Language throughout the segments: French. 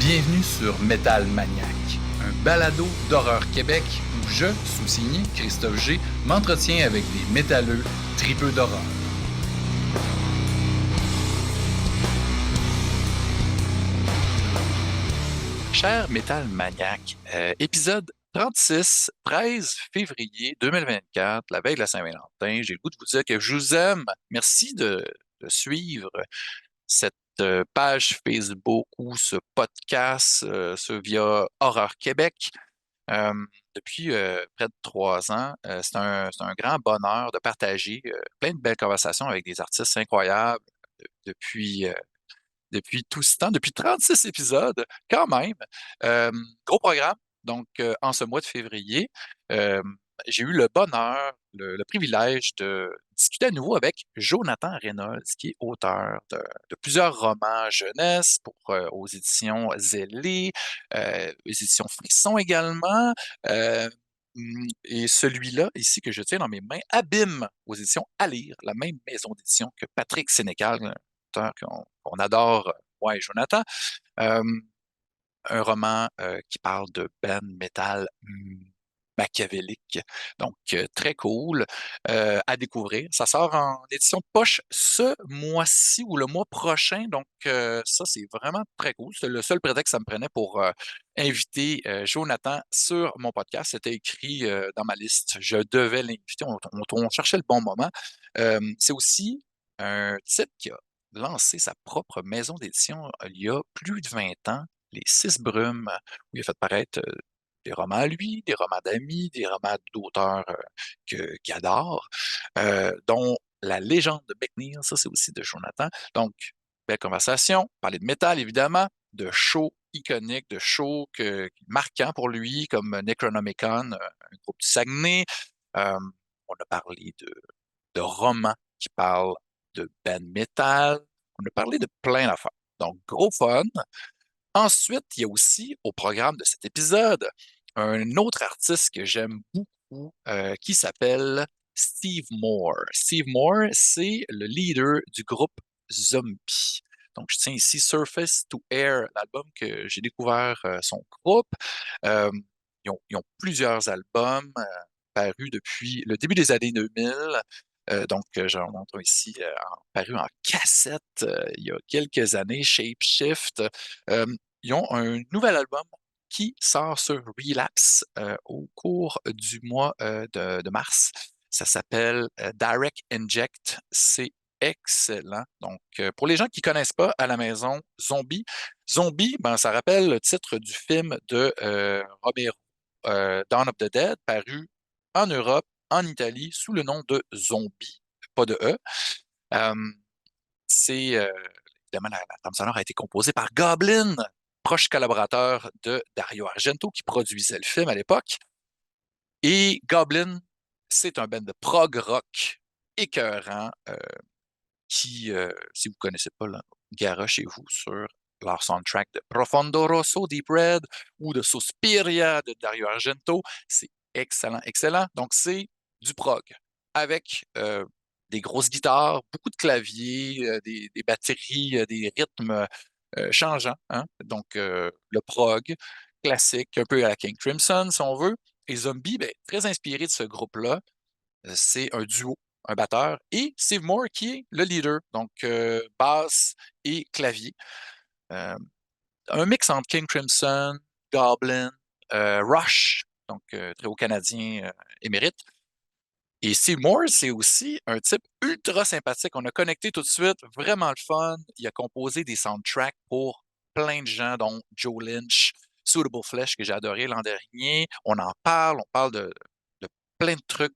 Bienvenue sur Metal Maniac, un balado d'horreur Québec où je, sous-signé Christophe G, m'entretiens avec des métalleux tripeux d'horreur. Cher Metal Maniac, épisode 36, 13 février 2024, la veille de la Saint-Valentin. J'ai le goût de vous dire que je vous aime. Merci de suivre cette page Facebook ou ce podcast via Horreur Québec. Depuis près de 3 ans, c'est un grand bonheur de partager plein de belles conversations avec des artistes incroyables depuis, depuis tout ce temps, depuis 36 épisodes, quand même. Gros programme. Donc, en ce mois de février, euh, j'ai eu le bonheur, le privilège de discuter à nouveau avec Jonathan Reynolds, qui est auteur de plusieurs romans jeunesse aux éditions Zellé, aux éditions Frisson également. euh, et celui-là, ici, que je tiens dans mes mains, Abîme, aux éditions À lire, la même maison d'édition que Patrick Sénécal, un auteur qu'on adore, moi et Jonathan. Euh, un roman qui parle de band metal machiavélique. Donc, très cool à découvrir. Ça sort en édition de poche ce mois-ci ou le mois prochain. Donc, ça, c'est vraiment très cool. C'est le seul prétexte que ça me prenait pour inviter Jonathan sur mon podcast. C'était écrit dans ma liste. Je devais l'inviter. On cherchait le bon moment. C'est aussi un type qui a lancé sa propre maison d'édition il y a plus de 20 ans, les Six Brumes, où il a fait paraître des romans à lui, des romans d'amis, des romans d'auteurs qu'il adore, dont La légende de Becknir, ça c'est aussi de Jonathan. Donc, belle conversation, parler de métal évidemment, de shows iconiques, de shows marquants pour lui, comme Necronomicon, un groupe du Saguenay. Euh, on a parlé de romans qui parlent de band metal. On a parlé de plein d'affaires. Donc, gros fun. Ensuite, il y a aussi au programme de cet épisode un autre artiste que j'aime beaucoup qui s'appelle Steve Moore. Steve Moore, c'est le leader du groupe Zombie. Donc, je tiens ici Surface to Air, l'album que j'ai découvert son groupe. Euh, ils ont plusieurs albums parus depuis le début des années 2000. Donc, j'en montre ici, paru en cassette il y a quelques années, Shape Shift. Euh, Ils ont un nouvel album qui sort sur Relapse au cours du mois de mars. Ça s'appelle Direct Inject. C'est excellent. Donc, pour les gens qui ne connaissent pas à la maison, Zombie, ben, ça rappelle le titre du film de Romero, Dawn of the Dead, paru en Europe, en Italie, sous le nom de Zombie, pas de E. Euh, c'est évidemment la trame sonore a été composée par Goblin, proche collaborateur de Dario Argento qui produisait le film à l'époque. Et Goblin, c'est un band de prog rock écœurant qui, si vous ne connaissez pas, là, garochez-vous sur leur soundtrack de Profondo Rosso, Deep Red, ou de Suspiria de Dario Argento. C'est excellent, excellent. Donc, c'est du prog avec des grosses guitares, beaucoup de claviers, des batteries, des rythmes changeants, hein? Donc, le prog classique, un peu à la King Crimson, si on veut. Et Zombie, ben, très inspiré de ce groupe-là, c'est un duo, un batteur, et Steve Moore qui est le leader, donc basse et clavier. Euh, un mix entre King Crimson, Goblin, Rush, donc trio canadien émérite. Et Steve Moore, c'est aussi un type ultra sympathique. On a connecté tout de suite, vraiment le fun. Il a composé des soundtracks pour plein de gens, dont Joe Lynch, Suitable Flesh, que j'ai adoré l'an dernier. On parle de plein de trucs,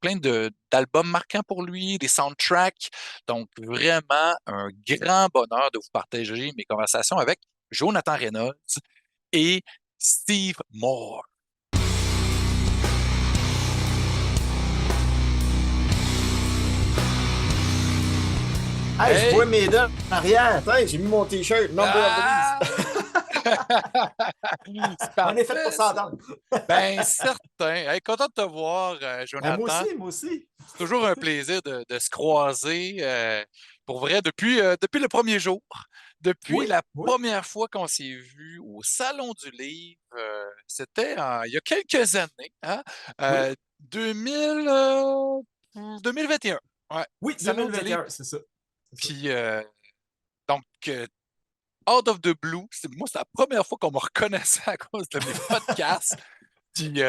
d'albums marquants pour lui, des soundtracks. Donc, vraiment un grand bonheur de vous partager mes conversations avec Jonathan Reynolds et Steve Moore. Hey, je Hey! vois mes dents en arrière. Attends, j'ai mis mon t-shirt Number of the Ah! Beast. C'est On est fait parfait, pour ça. s'entendre. Ben, certain. Hey, content de te voir, Moi Jonathan. aussi, moi aussi. C'est toujours un plaisir de se croiser. Pour vrai, depuis le premier jour, depuis Oui, la oui, première fois qu'on s'est vu au Salon du Livre, c'était il y a quelques années, hein, oui. 2000, 2021. Ouais, Oui, Salon du Livre. 2021, c'est ça. C'est ça. Puis, donc, out of the blue, moi, c'est la première fois qu'on me reconnaissait à cause de mes podcasts. Puis, tu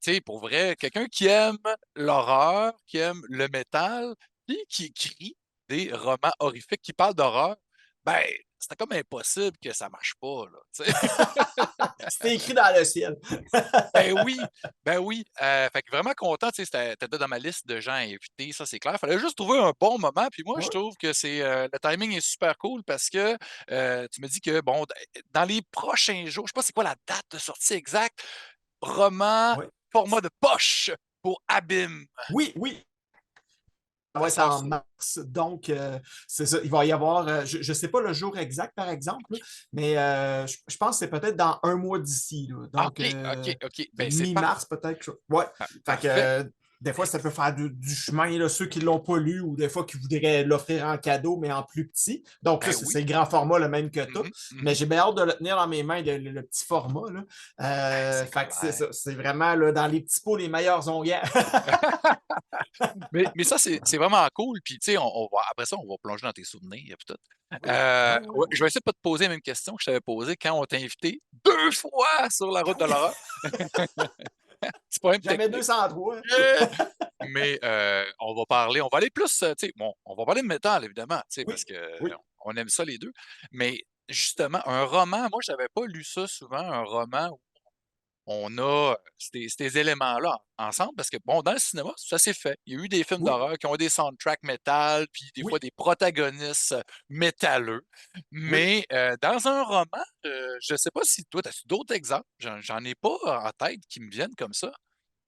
sais, pour vrai, quelqu'un qui aime l'horreur, qui aime le métal, puis qui écrit des romans horrifiques qui parlent d'horreur, ben, c'était comme impossible que ça marche pas, là, tu sais. C'était écrit dans le ciel. Ben oui, ben oui. Fait que vraiment content, tu sais, t'étais dans ma liste de gens à inviter, ça c'est clair. Fallait juste trouver un bon moment. Puis moi, je Ouais, trouve que le timing est super cool parce que tu me dis que bon, dans les prochains jours, je sais pas c'est quoi la date de sortie exacte, roman ouais. format de poche pour Abîme. Oui, oui, ça Ça va être sort en ça. mars. Donc, c'est ça. Il va y avoir, je ne sais pas le jour exact, par exemple, là, mais je pense que c'est peut-être dans un mois d'ici. Là. Ah, Donc, OK, OK, OK. Ben c'est mi-mars, peut-être. Ouais. Fait que, parfait. des fois, ça peut faire du chemin, là, ceux qui ne l'ont pas lu, ou des fois qui voudraient l'offrir en cadeau, mais en plus petit. Donc, là, Ben c'est oui. le grand format, le même que toi. Mhm, Mais mhm. j'ai bien hâte de le tenir dans mes mains, le petit format. Là. Ben, c'est Fait que c'est clair. ça. C'est vraiment là, dans les petits pots, les meilleurs onguents. Mais ça, c'est vraiment cool. Puis, tu sais, après ça, on va plonger dans tes souvenirs. Puis tout. Oui, oui, oui, Ouais, oui. je vais essayer de pas te poser la même question que je t'avais posée quand on t'a invité 2 fois sur la route de l'horreur. C'est pas même Jamais technique. 203. Yeah! Mais on va aller plus, tu sais, bon, on va parler de métal, évidemment, tu sais, parce Oui, que oui, on aime ça les deux. Mais justement, un roman, moi, j'avais pas lu ça souvent, un roman on a ces éléments-là ensemble parce que, bon, dans le cinéma, ça s'est fait. Il y a eu des films oui, d'horreur qui ont des soundtracks métal, puis des fois oui, des protagonistes métalleux. oui. Mais dans un roman, je ne sais pas si toi, tu as d'autres exemples. J'en ai pas en tête qui me viennent comme ça.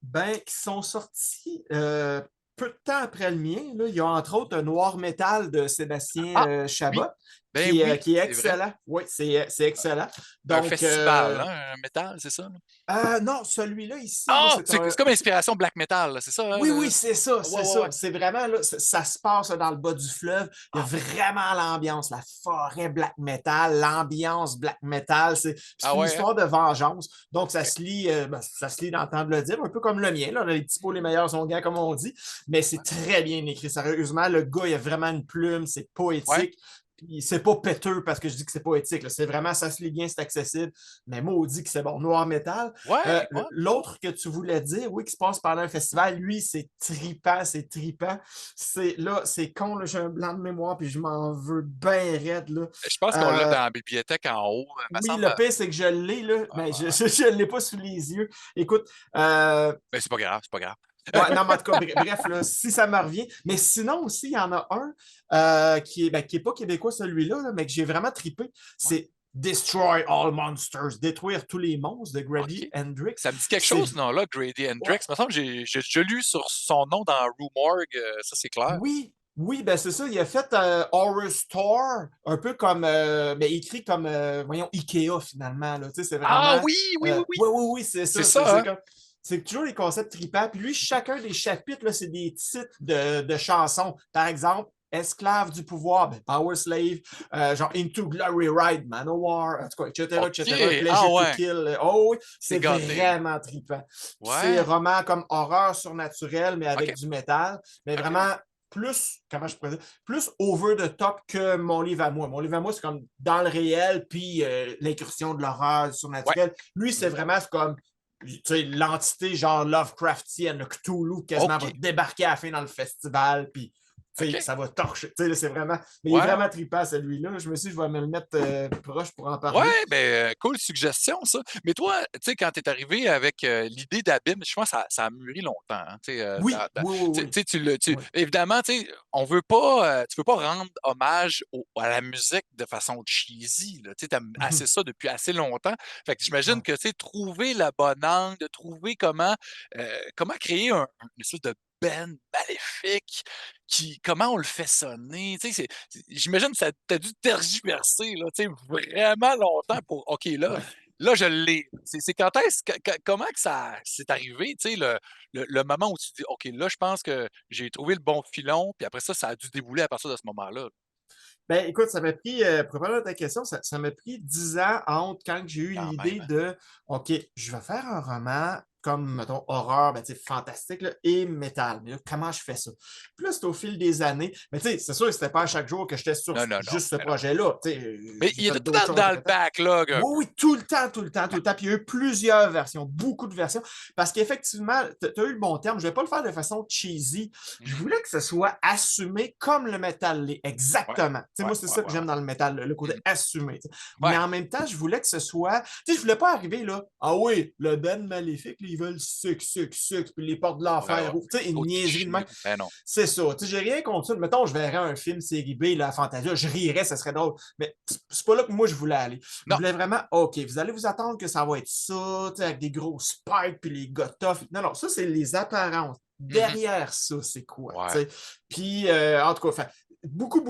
Ben, qui sont sortis peu de temps après le mien. Là. Il y a entre autres un Noir Métal de Sébastien Ah, oui, Chabot, ben oui, qui est c'est vrai. excellent. Oui, c'est excellent. Un Donc, festival, hein, un métal, c'est ça? Là? non, celui-là ici, là, Ah, c'est c'est un, comme inspiration black metal, là, c'est ça? Hein, oui, oui, c'est ça, Ouais, c'est ouais, ouais. ça. C'est vraiment, là, ça se passe dans le bas du fleuve. Il y a Ah, vraiment l'ambiance, la forêt black metal, l'ambiance black metal. ah C'est une ouais, hein? histoire de vengeance. Donc, OK. ça se lit d'entendre le dire, un peu comme le mien, là, les petits pots, les meilleurs onguents, comme on dit. Mais c'est Ouais. très bien écrit. Sérieusement, le gars, il a vraiment une plume, c'est Ouais. poétique. Puis c'est pas péteux parce que je dis que c'est poétique. Là. C'est vraiment, ça se lit bien, c'est accessible. Mais maudit que c'est bon. Noir métal. Ouais, ouais. L'autre que tu voulais dire, oui, qui se passe pendant un festival, lui, c'est tripant, c'est tripant. C'est con, là, j'ai un blanc de mémoire, puis je m'en veux bien raide, là. Je pense qu'on l'a Euh, dans la bibliothèque en haut, me oui, semble. le pire, c'est que je l'ai, là, mais je ne l'ai pas sous les yeux. Écoute, Mais c'est pas grave, c'est pas grave. ouais, non, mais en tout cas, bref, là, si ça me revient. Mais sinon aussi, il y en a un qui est pas québécois, celui-là, là, mais que j'ai vraiment trippé. Ouais. C'est Destroy All Monsters, détruire tous les monstres de Grady OK. Hendrix. Ça me dit quelque C'est chose, ce nom-là, Grady Hendrix. ouais, Il me semble que j'ai déjà lu sur son nom dans Rue Morgue, ça c'est clair. oui, oui, ben c'est ça. Il a fait Horror Store, un peu comme, ben, écrit comme, voyons, Ikea finalement. Là. Tu sais, c'est Ah vraiment. oui, oui, oui, oui. Oui, oui, oui, c'est C'est ça. ça, hein? C'est toujours les concepts tripants. Puis lui, chacun des chapitres, là, c'est des titres de chansons. Par exemple, Esclave du pouvoir, ben, Power Slave, genre Into Glory Ride, Manowar, en tout cas, etc., etc., OK. Ah Pleasure to ouais. Kill. Oh oui, T'es c'est gâté, là. vraiment trippant. Puis c'est Ouais. roman comme horreur surnaturelle, mais avec OK. du métal. Mais OK. vraiment plus, comment je pourrais dire, plus over the top que mon livre à moi. Mon livre à moi, c'est comme dans le réel, puis l'incursion de l'horreur Ouais. surnaturelle. Lui, c'est Mhm. vraiment comme l'entité genre Lovecraftienne, le Cthulhu quasiment va OK. débarquer à la fin dans le festival, puis OK. ça va torcher. C'est vraiment. Mais il est Ouais, vraiment ouais. trippant celui-là. Je me suis dit, je vais me le mettre proche pour en Ouais, parler. ben, cool suggestion, ça. Mais toi, tu sais, quand tu es arrivé avec l'idée d'Abîme, je pense que ça a mûri longtemps. Hein, tu sais, Oui, oui, oui, oui. Oui. évidemment, tu sais, tu peux pas rendre hommage à la musique de façon cheesy. Tu as assez ça depuis assez longtemps. Fait que j'imagine Ouais. que, tu sais, trouver la bonne angle, de trouver comment créer une espèce de band maléfique, comment on le fait sonner. Tu sais, j'imagine que ça t'a dû tergiverser là, tu sais, vraiment longtemps pour OK, là, Ouais. là je l'ai. C'est quand est-ce comment que ça c'est arrivé, tu sais, le moment où tu dis OK, là, je pense que j'ai trouvé le bon filon, puis après ça a dû débouler à partir de ce moment-là. Ben, écoute, ça m'a pris, pour répondre à ta question, ça m'a pris 10 ans entre quand j'ai eu Quand même, l'idée hein? de, OK, je vais faire un roman comme, mettons, horreur, ben, tu sais, fantastique, là, et métal. Mais là, comment je fais ça? Puis là, c'est au fil des années. Mais tu sais, c'est sûr que c'était pas à chaque jour que j'étais sur Non, non, non. juste ce Mais non. projet-là. Tu sais, Mais j'ai il était fait tout d'autres choses dans le entre-temps. backlog un Oui, peu. oui, tout le temps, tout le temps, tout le temps. Puis il y a eu plusieurs versions, beaucoup de versions. Parce qu'effectivement, tu as eu le bon terme. Je ne vais pas le faire de façon cheesy. Je Mhm. voulais que ce soit assumé comme le métal l'est. Ouais, Exactement. Tu sais, ouais, moi, c'est ouais, ça que ouais, j'aime ouais. dans le métal, le côté Mhm. assumé. Tu sais. Mais Ouais. en même temps, je voulais que ce soit. Tu sais, je voulais pas arriver là. Ah oui, le Ben maléfique, là, ils veulent sucre, puis les portes de Ouais, l'enfer. ouais. Tu sais, une Trop de niaiserie de même. clichés. Ben non. C'est ça. Tu sais, j'ai rien contre ça. Mettons, je verrais un film série B, la Fantasia, je rirais, ça serait drôle. Mais c'est pas là que moi je voulais aller. Je Non. voulais vraiment, OK, vous allez vous attendre que ça va être ça, tu sais, avec des gros spikes puis les gars tough. Non, non, ça, c'est les apparences. Mhm. Derrière ça, c'est quoi? Tu Ouais. sais? Puis, en tout cas, beaucoup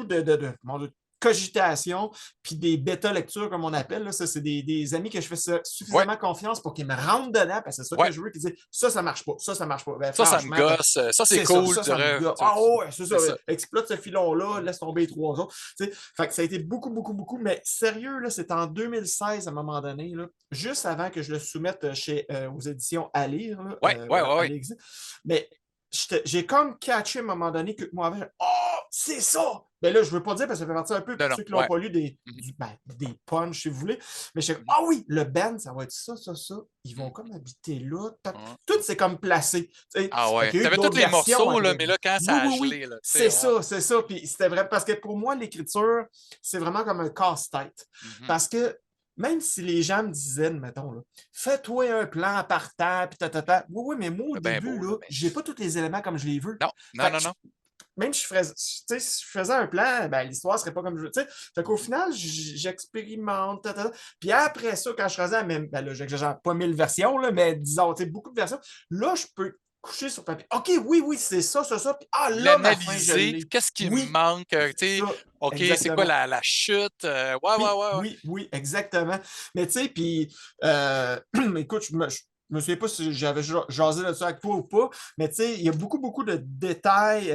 de cogitation, puis des bêta-lectures, comme on appelle. Là. Ça, c'est des amis que je fais Ouais. suffisamment confiance pour qu'ils me rentrent dedans, parce que c'est ça que Ouais. je veux, qu'ils disent ça, ça marche pas, ça marche pas. Ben, Ça me franchement, ben, gosse. Ça, c'est c'est ça, cool. ça, Tu ça me dirais. gosse. Ah ouais, c'est C'est ça. ça. Exploite ce filon-là, laisse tomber les trois autres. Tu sais, fait que ça a été beaucoup. Mais sérieux, là, c'est en 2016, à un moment donné, là, juste avant que je le soumette aux éditions à lire, là, Ouais, ouais, voilà, ouais, à ouais. l'exil. Mais j'ai comme catché à un moment donné que moi avant, oh, c'est ça! Mais là, je veux pas dire parce que ça fait partie un peu Non, pour non. ceux qui l'ont Ouais. pas lu Mhm. des punchs, si vous voulez. Mais je sais, Mhm. ah oui, le band, ça va être ça. Ils vont Mhm. comme habiter là. Mhm. Tout c'est comme placé. Tu sais, Ah fait ouais. qu'il y a eu T'avais tous d'autres les versions morceaux, là, après. mais là, quand ça Oui, a oui, oui. gelé, là, tu sais, C'est ça, c'est ça. Puis c'était vrai parce que pour moi, l'écriture, c'est vraiment comme un casse-tête. mhm. Parce que même si les gens me disaient, mettons, là, fais-toi un plan partant, puis ta. Oui, oui, mais moi, au C'est bien début, beau, là, là, mais. j'ai pas tous les éléments comme je les veux. Non, non, Fait que non, non. même si je faisais un plan, ben, l'histoire serait pas comme je veux. Fait qu'au Mhm. final, j'expérimente. Puis après ça, quand je faisais, même, ben là, j'exagère pas 1000 versions, là, mais disons, beaucoup de versions, là, je peux coucher sur papier. OK, oui, oui, c'est ça. Puis, ah, là, ma fin, je L'analyser, l'ai. qu'est-ce qui me Oui, manque, tu sais, ça, OK, c'est quoi exactement. la chute? Ouais, ouais, Oui, ouais, ouais. oui, oui, exactement. Mais tu sais, puis, écoute, je me souviens pas si j'avais jasé là-dessus avec toi ou pas, mais tu sais, il y a beaucoup de détails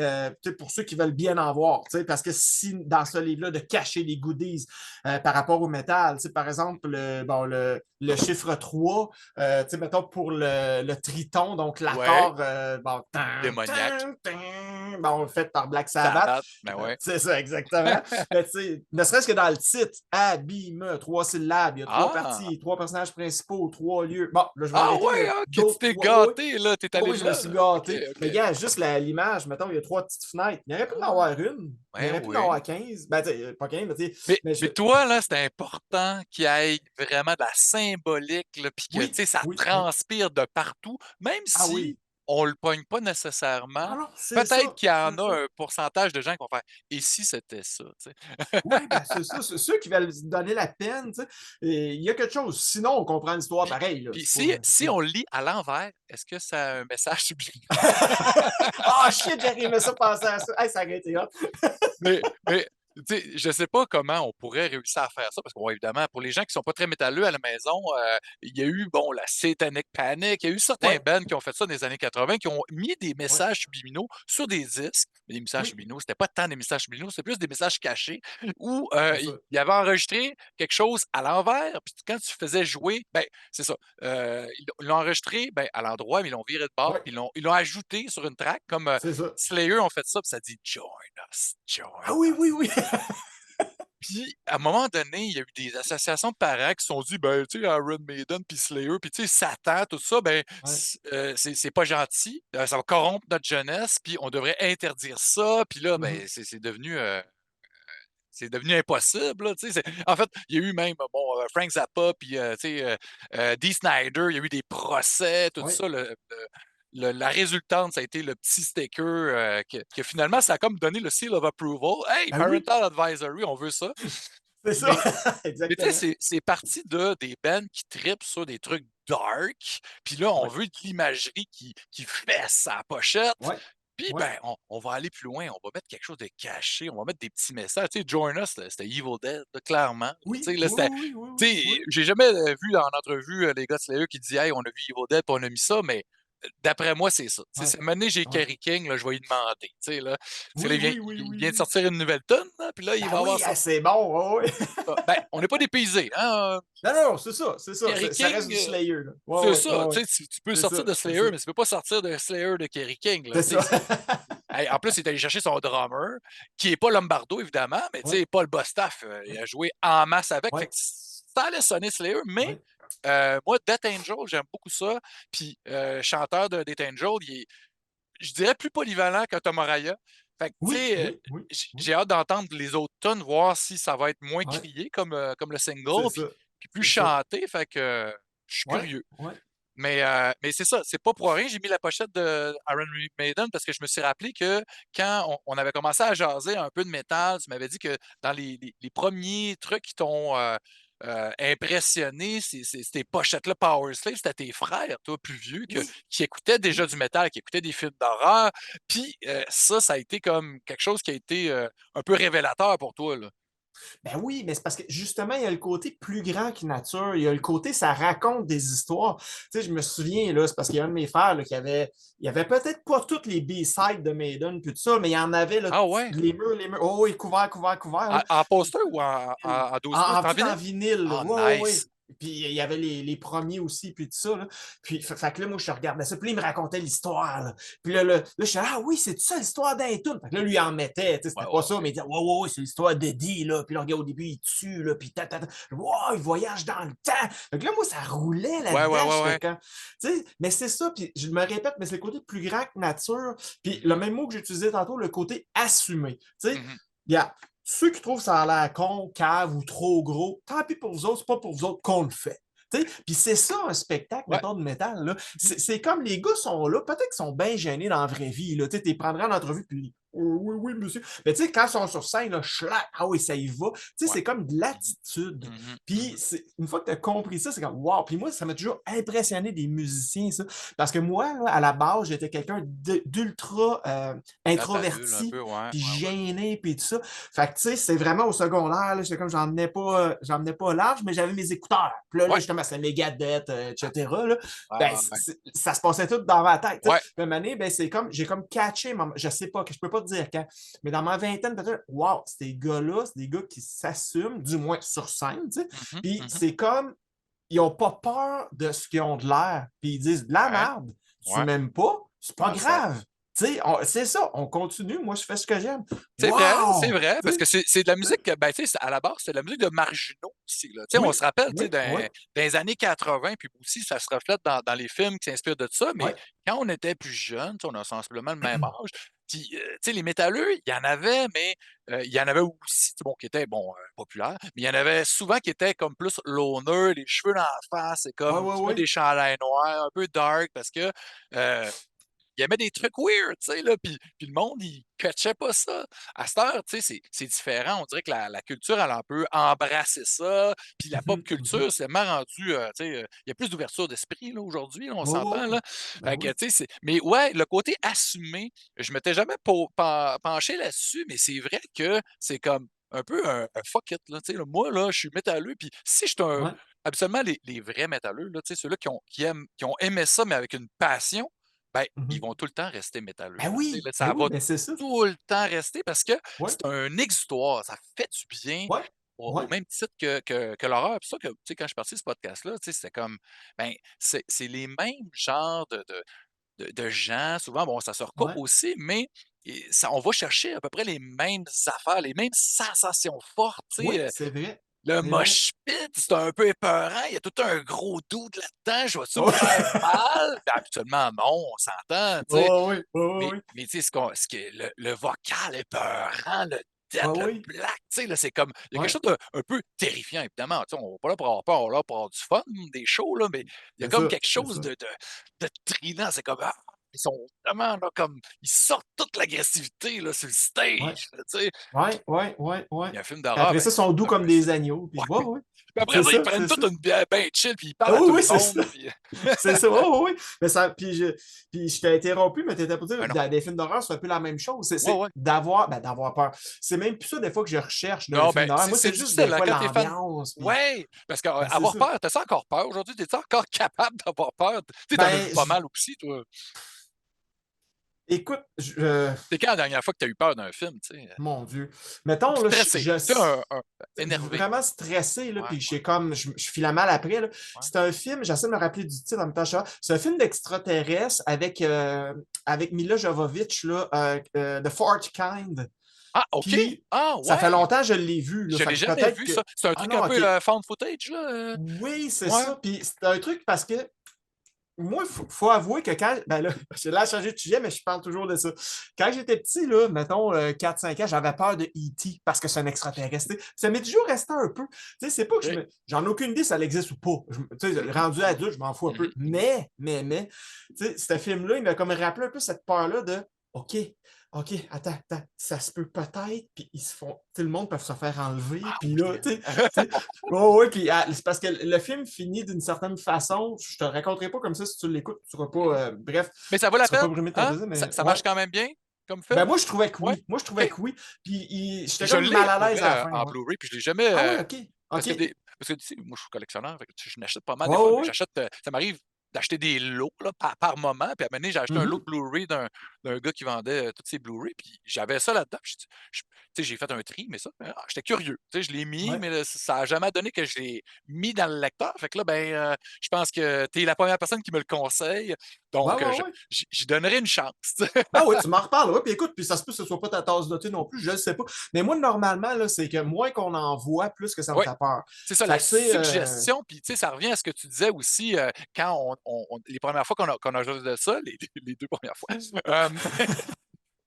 pour ceux qui veulent bien en voir, tu sais, parce que si dans ce livre-là, de cacher les goodies par rapport au métal, tu sais, par exemple, le chiffre 3, tu sais, mettons pour le triton, donc Ouais, l'accord, bon, démoniaque, bon, fait par Black ça Sabbath, bat, ben ouais. c'est ça, exactement. Mais tu sais, ne serait-ce que dans le titre, abîme, 3 syllabes, il y a trois Ah! parties, trois personnages principaux, 3 lieux. Bon, là, je vais Ah arrêter, mais il y ouais, a hein, que tu d'autres t'es trois. Oui, gâté, là, t'es oui, allé oui, je me là, suis là. OK, gâté. Mais OK. gars, juste l'image, mettons, il y a 3 petites fenêtres. Il aurait pu en Ah, avoir une. Il ben aurait pu en oui. avoir 15. Ben, tu sais, pas 15, mais tu sais. Mais, Mais mais toi, là, c'est important qu'il y ait vraiment de la symbolique, là, puis que, tu oui, sais, ça oui. transpire de partout, même Ah si oui. on le pogne pas nécessairement. Non, non, c'est Peut-être ça, qu'il y en c'est ça. a un pourcentage de gens qui vont faire «Et si c'était ça?» tu sais? Oui, ben c'est ça. C'est ceux qui veulent se donner la peine, tu sais. Et il y a quelque chose. Sinon, on comprend l'histoire Puis pareil, là. puis C'est si pas. on le lit à l'envers, est-ce que ça a un message subliminal? Ah, shit, j'arrivais ça penser à ça. Hey, ça aurait été hot. Mais tu sais, je sais pas comment on pourrait réussir à faire ça parce que bon, évidemment, pour les gens qui sont pas très métalleux à la maison, il y a eu, bon, la Satanic Panic, il y a eu certains Ouais, bands qui ont fait ça dans les années 80, qui ont mis des ouais, messages subliminaux sur des disques. Mais les messages oui, subliminaux, c'était pas tant des messages subliminaux, c'était plus des messages cachés où, c'est ça. ils avaient enregistré quelque chose à l'envers, puis quand tu faisais jouer, ben, c'est ça, ils l'ont enregistré, ben, à l'endroit, mais ils l'ont viré de bord, Ouais, puis ils l'ont ajouté sur une track comme, c'est ça. Slayer ont fait ça, puis ça dit «Join us, Ah join oui, oui, us». oui. Puis, à un moment donné, il y a eu des associations de parents qui se sont dit, ben, tu sais, Iron Maiden puis Slayer, puis tu sais, Satan, tout ça, ben, Ouais. c'est pas gentil, ça va corrompre notre jeunesse, puis on devrait interdire ça, puis là, Mhm. ben, c'est devenu impossible, là, tu sais. En fait, il y a eu même, bon, Frank Zappa, puis, tu sais, Dee Snider, il y a eu des procès, tout Ouais. ça. La résultante, ça a été le petit sticker que finalement, ça a comme donné le seal of approval. Hey, Ah oui, Parental Advisory, on veut ça. c'est ça. Mais, mais tu sais, Exactement. c'est parti de des bands qui tripent sur des trucs dark. Puis là, on Ouais, veut de l'imagerie qui fesse sa pochette. ouais, Puis, ouais. ben, on va aller plus loin. On va mettre quelque chose de caché. On va mettre des petits messages. Tu sais, Join Us, là, c'était Evil Dead, là, clairement. Tu Oui, sais, là, oui, c'était. oui, oui, Tu oui, sais, oui. j'ai jamais vu en entrevue les gars de Slayer qui disaient, hey, on a vu Evil Dead, puis on a mis ça, mais D'après moi, c'est ça. Tu sais, Ouais, si à un moment donné, j'ai ouais. Kerry King, là, je vais lui demander. Tu sais, là, parce que là, Oui, oui, oui, il oui, vient de oui. sortir une nouvelle tune, là, puis là, il Ben va avoir oui, ah, sorti c'est bon, ouais, ouais. ça. Ben, on n'est pas dépaysés, hein? Non, non, c'est ça, c'est ça. Kerry Ça reste King, du Slayer, là. Ouais, c'est ouais, ça. ouais, ouais. Tu sais, tu peux C'est sortir ça, de c'est ça. Slayer, mais tu peux pas sortir de Slayer de Kerry King, là. C'est Tu sais, ça. hey, en plus, il est allé chercher son drummer, qui n'est pas Lombardo, évidemment, mais tu Ouais, sais, Paul Bostaff, il ouais, a joué en masse avec. Fait ouais, que ça allait sonner Slayer, mais ouais. moi, Death Angel, j'aime beaucoup ça. Puis, chanteur de Death Angel, il est, je dirais, plus polyvalent que Tom Araya. Fait que, tu Oui, sais, oui, oui, oui. j'ai hâte d'entendre les autres tunes, voir si ça va être moins Ouais, crié comme le c'est single, ça. puis plus C'est ça. chanté. Fait que je suis Ouais, curieux. ouais. Mais c'est ça, c'est pas pour rien. J'ai mis la pochette de Iron Maiden parce que je me suis rappelé que quand on avait commencé à jaser un peu de métal, tu m'avais dit que dans les premiers trucs qui t'ont impressionné, ces pochettes-là Power Slave, c'était tes frères, toi, plus vieux, Oui, qui écoutaient oui. déjà du métal, qui écoutaient des films d'horreur. Puis ça a été comme quelque chose qui a été un peu révélateur pour toi, là. Ben oui, mais c'est parce que justement, il y a le côté plus grand que nature. Il y a le côté, ça raconte des histoires. Tu sais, je me souviens, là, c'est parce qu'il y a un de mes frères là, il avait peut-être pas toutes les B-sides de Maiden, puis tout ça, mais il y en avait là, Ah ouais? les murs. Oh, oui, couvert, couvert, couvert. Là. En poster ou en 12 pouces? En Tout en vinyle? vinyle. Là. Ah, Ouais, ouais, ouais. nice. Puis il y avait les premiers aussi, puis tout ça. Là. Puis, fait que là, moi, je regardais ça. Puis il me racontait l'histoire. Là. Puis là, je suis ah oui, c'est ça l'histoire d'un tout. Fait que là, lui, il en mettait. Ouais, C'était pas ouais, ça, ouais. mais il disait, ouais, ouais, ouais, c'est l'histoire d'Eddie. Là. Puis là, regarde, au début, il tue. Là, puis wow, il voyage dans le temps. Fait que là, moi, ça roulait Ouais, ouais, là-dedans. ouais, J'étais ouais. quand. Tu sais, mais c'est ça. Puis je me répète, mais c'est le côté plus grand que nature. Puis le même mot que j'utilisais tantôt, le côté assumé. Tu sais, Mhm. il y a ceux qui trouvent ça a l'air con, cave ou trop gros, tant pis pour vous autres, c'est pas pour vous autres qu'on le fait. Puis c'est ça un spectacle, Ouais. mettons, de métal. Là. Mhm. C'est comme les gars sont là, peut-être qu'ils sont bien gênés dans la vraie vie. Tu les prendrais en entrevue, puis oui, oui, monsieur. Mais tu sais, quand ils sont sur scène, là, schlac, ah oui, ça y va. Ouais. C'est comme de Mhm. l'attitude. Mhm. Puis Mhm. une fois que tu as compris ça, c'est comme wow. Puis moi, ça m'a toujours impressionné des musiciens, ça. Parce que moi, là, à la base, j'étais quelqu'un d'ultra Tabarule, un introverti, peu, ouais, puis ouais, ouais. gêné, puis tout ça. Fait que, tu sais, c'est vraiment au secondaire, là, j'étais comme, j'en menais pas large, mais j'avais mes écouteurs. Puis là, Ouais. justement, c'est Megadeth, etc. Là. Ouais, Ben, ouais, ouais. ça se passait tout dans ma tête. Ouais. Puis, une année, ben, c'est comme, j'ai comme catché, je sais pas, que je peux pas te dire quand, mais dans ma vingtaine, peut-être, wow, ces gars-là, c'est des gars qui s'assument, du moins sur scène, tu sais. Mhm. Puis Mhm. c'est comme, ils ont pas peur de ce qu'ils ont de l'air. Puis ils disent, de la Ouais. merde, tu Ouais. m'aimes pas, c'est pas Non, ça. grave. Tu sais, c'est ça, on continue, moi je fais ce que j'aime. C'est Wow! vrai, Tu parce sais, que c'est de la tu sais, musique, ben, tu sais, à la base, c'est de la musique de marginaux aussi, là. Tu sais, on oui, se rappelle, tu sais, oui, oui, dans les années 80, puis aussi, ça se reflète dans les films qui s'inspirent de ça, mais oui. quand on était plus jeunes, tu sais, on a sensiblement le même âge, puis, tu sais, les métalleux, il y en avait, mais il y en avait aussi, bon, qui étaient, bon, populaires, mais il y en avait souvent qui étaient comme plus loner, les cheveux dans la face, c'est Oui, comme un oui, petit peu oui. des chandails noirs, un peu dark, parce que euh, il y avait des trucs weird, tu sais, là, puis le monde, il catchait pas ça. À cette heure, tu sais, c'est différent. On dirait que la culture, elle a un peu embrassé ça, puis la pop Mhm, mhm. culture, c'est vraiment rendu, tu sais, il y a plus d'ouverture d'esprit, là, aujourd'hui, là, on Oui, oui, s'entend, oui. là. Ben Fait que, oui. tu sais, mais ouais, le côté assumé, je m'étais jamais penché là-dessus, mais c'est vrai que c'est comme un peu un fuck it, là, tu sais, là. Moi, là, je suis métalleux, puis si je suis un Ouais. absolument les vrais métalleux, là, tu sais, ceux-là qui ont aimé ça, mais avec une passion, ben, ils Mhm. vont tout le temps rester métalleux, Ben là, tu sais, oui, là, ça va ben c'est ça. tout le temps rester parce que Ouais, c'est un exutoire, ça fait du bien ouais, au ouais. même titre que l'horreur. C'est pour ça que, tu sais, quand je suis parti de ce podcast-là, tu sais, c'était comme, ben, c'est les mêmes genres de gens, souvent, bon, ça se recoupe Ouais. aussi, mais on va chercher à peu près les mêmes affaires, les mêmes sensations fortes, tu Oui, sais, c'est vrai. le C'est vrai. mosh pit, c'est un peu épeurant. Il y a tout un gros doute là-dedans. Je vais-tu me Ouais. faire mal? Ben, habituellement, non, on s'entend, tu sais. Oh, oui, oui, oui, Mais tu sais, ce que le vocal épeurant, le oui. death, le Oui, black, tu sais, là, c'est comme, il y a quelque ouais, chose d'un un peu terrifiant, évidemment. Tu sais, on va pas là pour avoir peur, on est là pour avoir du fun, des shows, là, mais il y a c'est comme ça, quelque c'est chose ça. de trinant. C'est comme, ah! ils sont vraiment là, comme ils sortent toute l'agressivité là, sur le Ouais, stage. Tu sais. ouais. Il y a un film Puis d'horreur, après ben, ça, ils sont doux c'est un comme peu ça. des agneaux. Puis, ouais, Ouais. ouais. Puis après C'est ça, ils ça, prennent c'est ça. toute une bière bien chill, puis ils Ah parlent à oui, tout oui, le c'est ça. monde. Puis... C'est ça, oui, oui, oui. Mais ça, puis je t'ai interrompu, mais t'étais pour dire, Ben non. des films d'horreur, c'est un peu la même chose. Ouais, C'est ouais. d'avoir peur. C'est même plus ça, des fois, que je recherche d'un Non, film ben, d'horreur. Moi, c'est c'est juste, difficile, des hein, fois, quand t'es fan. l'ambiance. Puis, Ouais, parce c'est qu'avoir ça. peur, t'as-tu encore peur aujourd'hui? T'es-tu encore capable d'avoir peur? Tu sais, t'en as vu Ben, pas mal aussi, toi. écoute, C'est quand la dernière fois que t'as eu peur d'un film, tu sais? mon Dieu. Ou Mettons, là, stressé, tu sais, énervé. vraiment stressé, là, Ouais, puis ouais, je file la mal après, là. ouais. C'est un film, j'essaie de me rappeler du titre en même temps. C'est un film d'extraterrestre avec Mila Jovovich, là, The Fourth Kind. Ah, OK! Puis, Ah, ça fait ouais! longtemps que je l'ai vu, là. Je Fait l'ai que jamais peut-être vu, que. ça. C'est un Ah truc un non, peu OK. found footage, là? Oui, c'est Ouais. ça. Puis c'est un truc parce que moi, faut avouer que quand. Ben là, j'ai là changé de sujet, mais je parle toujours de ça. Quand j'étais petit, là, mettons 4-5 ans, j'avais peur de E.T. parce que c'est un extraterrestre. T'sais. Ça m'est toujours resté un peu. Tu sais, c'est pas que OK. j'en ai aucune idée si ça existe ou pas. Tu sais, Mhm, rendu adulte, je m'en fous un peu. mhm. Mais, tu sais, ce film-là, il m'a comme rappelé un peu cette peur-là de OK, OK, attends, ça se peut peut-être, puis ils se font. Tu sais, le monde peut se faire enlever, Ah puis là, oui! tu sais, oh, oui, puis c'est parce que le film finit d'une certaine façon. Je te le raconterai pas comme ça si tu l'écoutes, tu seras Mhm. pas. Bref, Mais ça vaut tu la seras peine, pas brumé de ton hein? plaisir, Ça, mais ça ouais. marche quand même bien comme Ben film? moi, je trouvais que Ouais? oui. Moi, je trouvais OK. que oui. Puis j'étais Je comme mal l'ai, à pour l'aise vrai, à la fin, en ouais. Blu-ray, puis je l'ai jamais, Ah ouais, OK. parce que OK. tu sais, moi, je suis collectionneur, fait que je n'achète pas mal Ouais, des fois, ouais, mais ouais. j'achète, ça m'arrive d'acheter des lots, là, par moment, puis à un moment donné, j'ai acheté un lot de Mhm. Blu-ray d'un gars qui vendait, tous ses Blu-ray, puis j'avais ça là-dedans, puis tu sais, j'ai fait un tri, mais ça, j'étais curieux. Tu sais, je l'ai mis, Ouais. mais là, ça a jamais donné que je l'ai mis dans le lecteur. Fait que là, ben, je pense que tu es la première personne qui me le conseille, Ouais, donc ouais, ouais. j'y donnerai une chance, tu sais. Ben oui, tu m'en reparles. Ouais, puis écoute, puis ça se peut que ce soit pas ta tasse de thé non plus, je ne sais pas. Mais moi, normalement, là, c'est que moins qu'on en voit, plus que ça me Ouais. fait peur. C'est ça, Fait la que, tu sais, suggestion, puis tu sais, ça revient à ce que tu disais aussi quand les premières fois qu'on a joué de ça, les deux premières fois.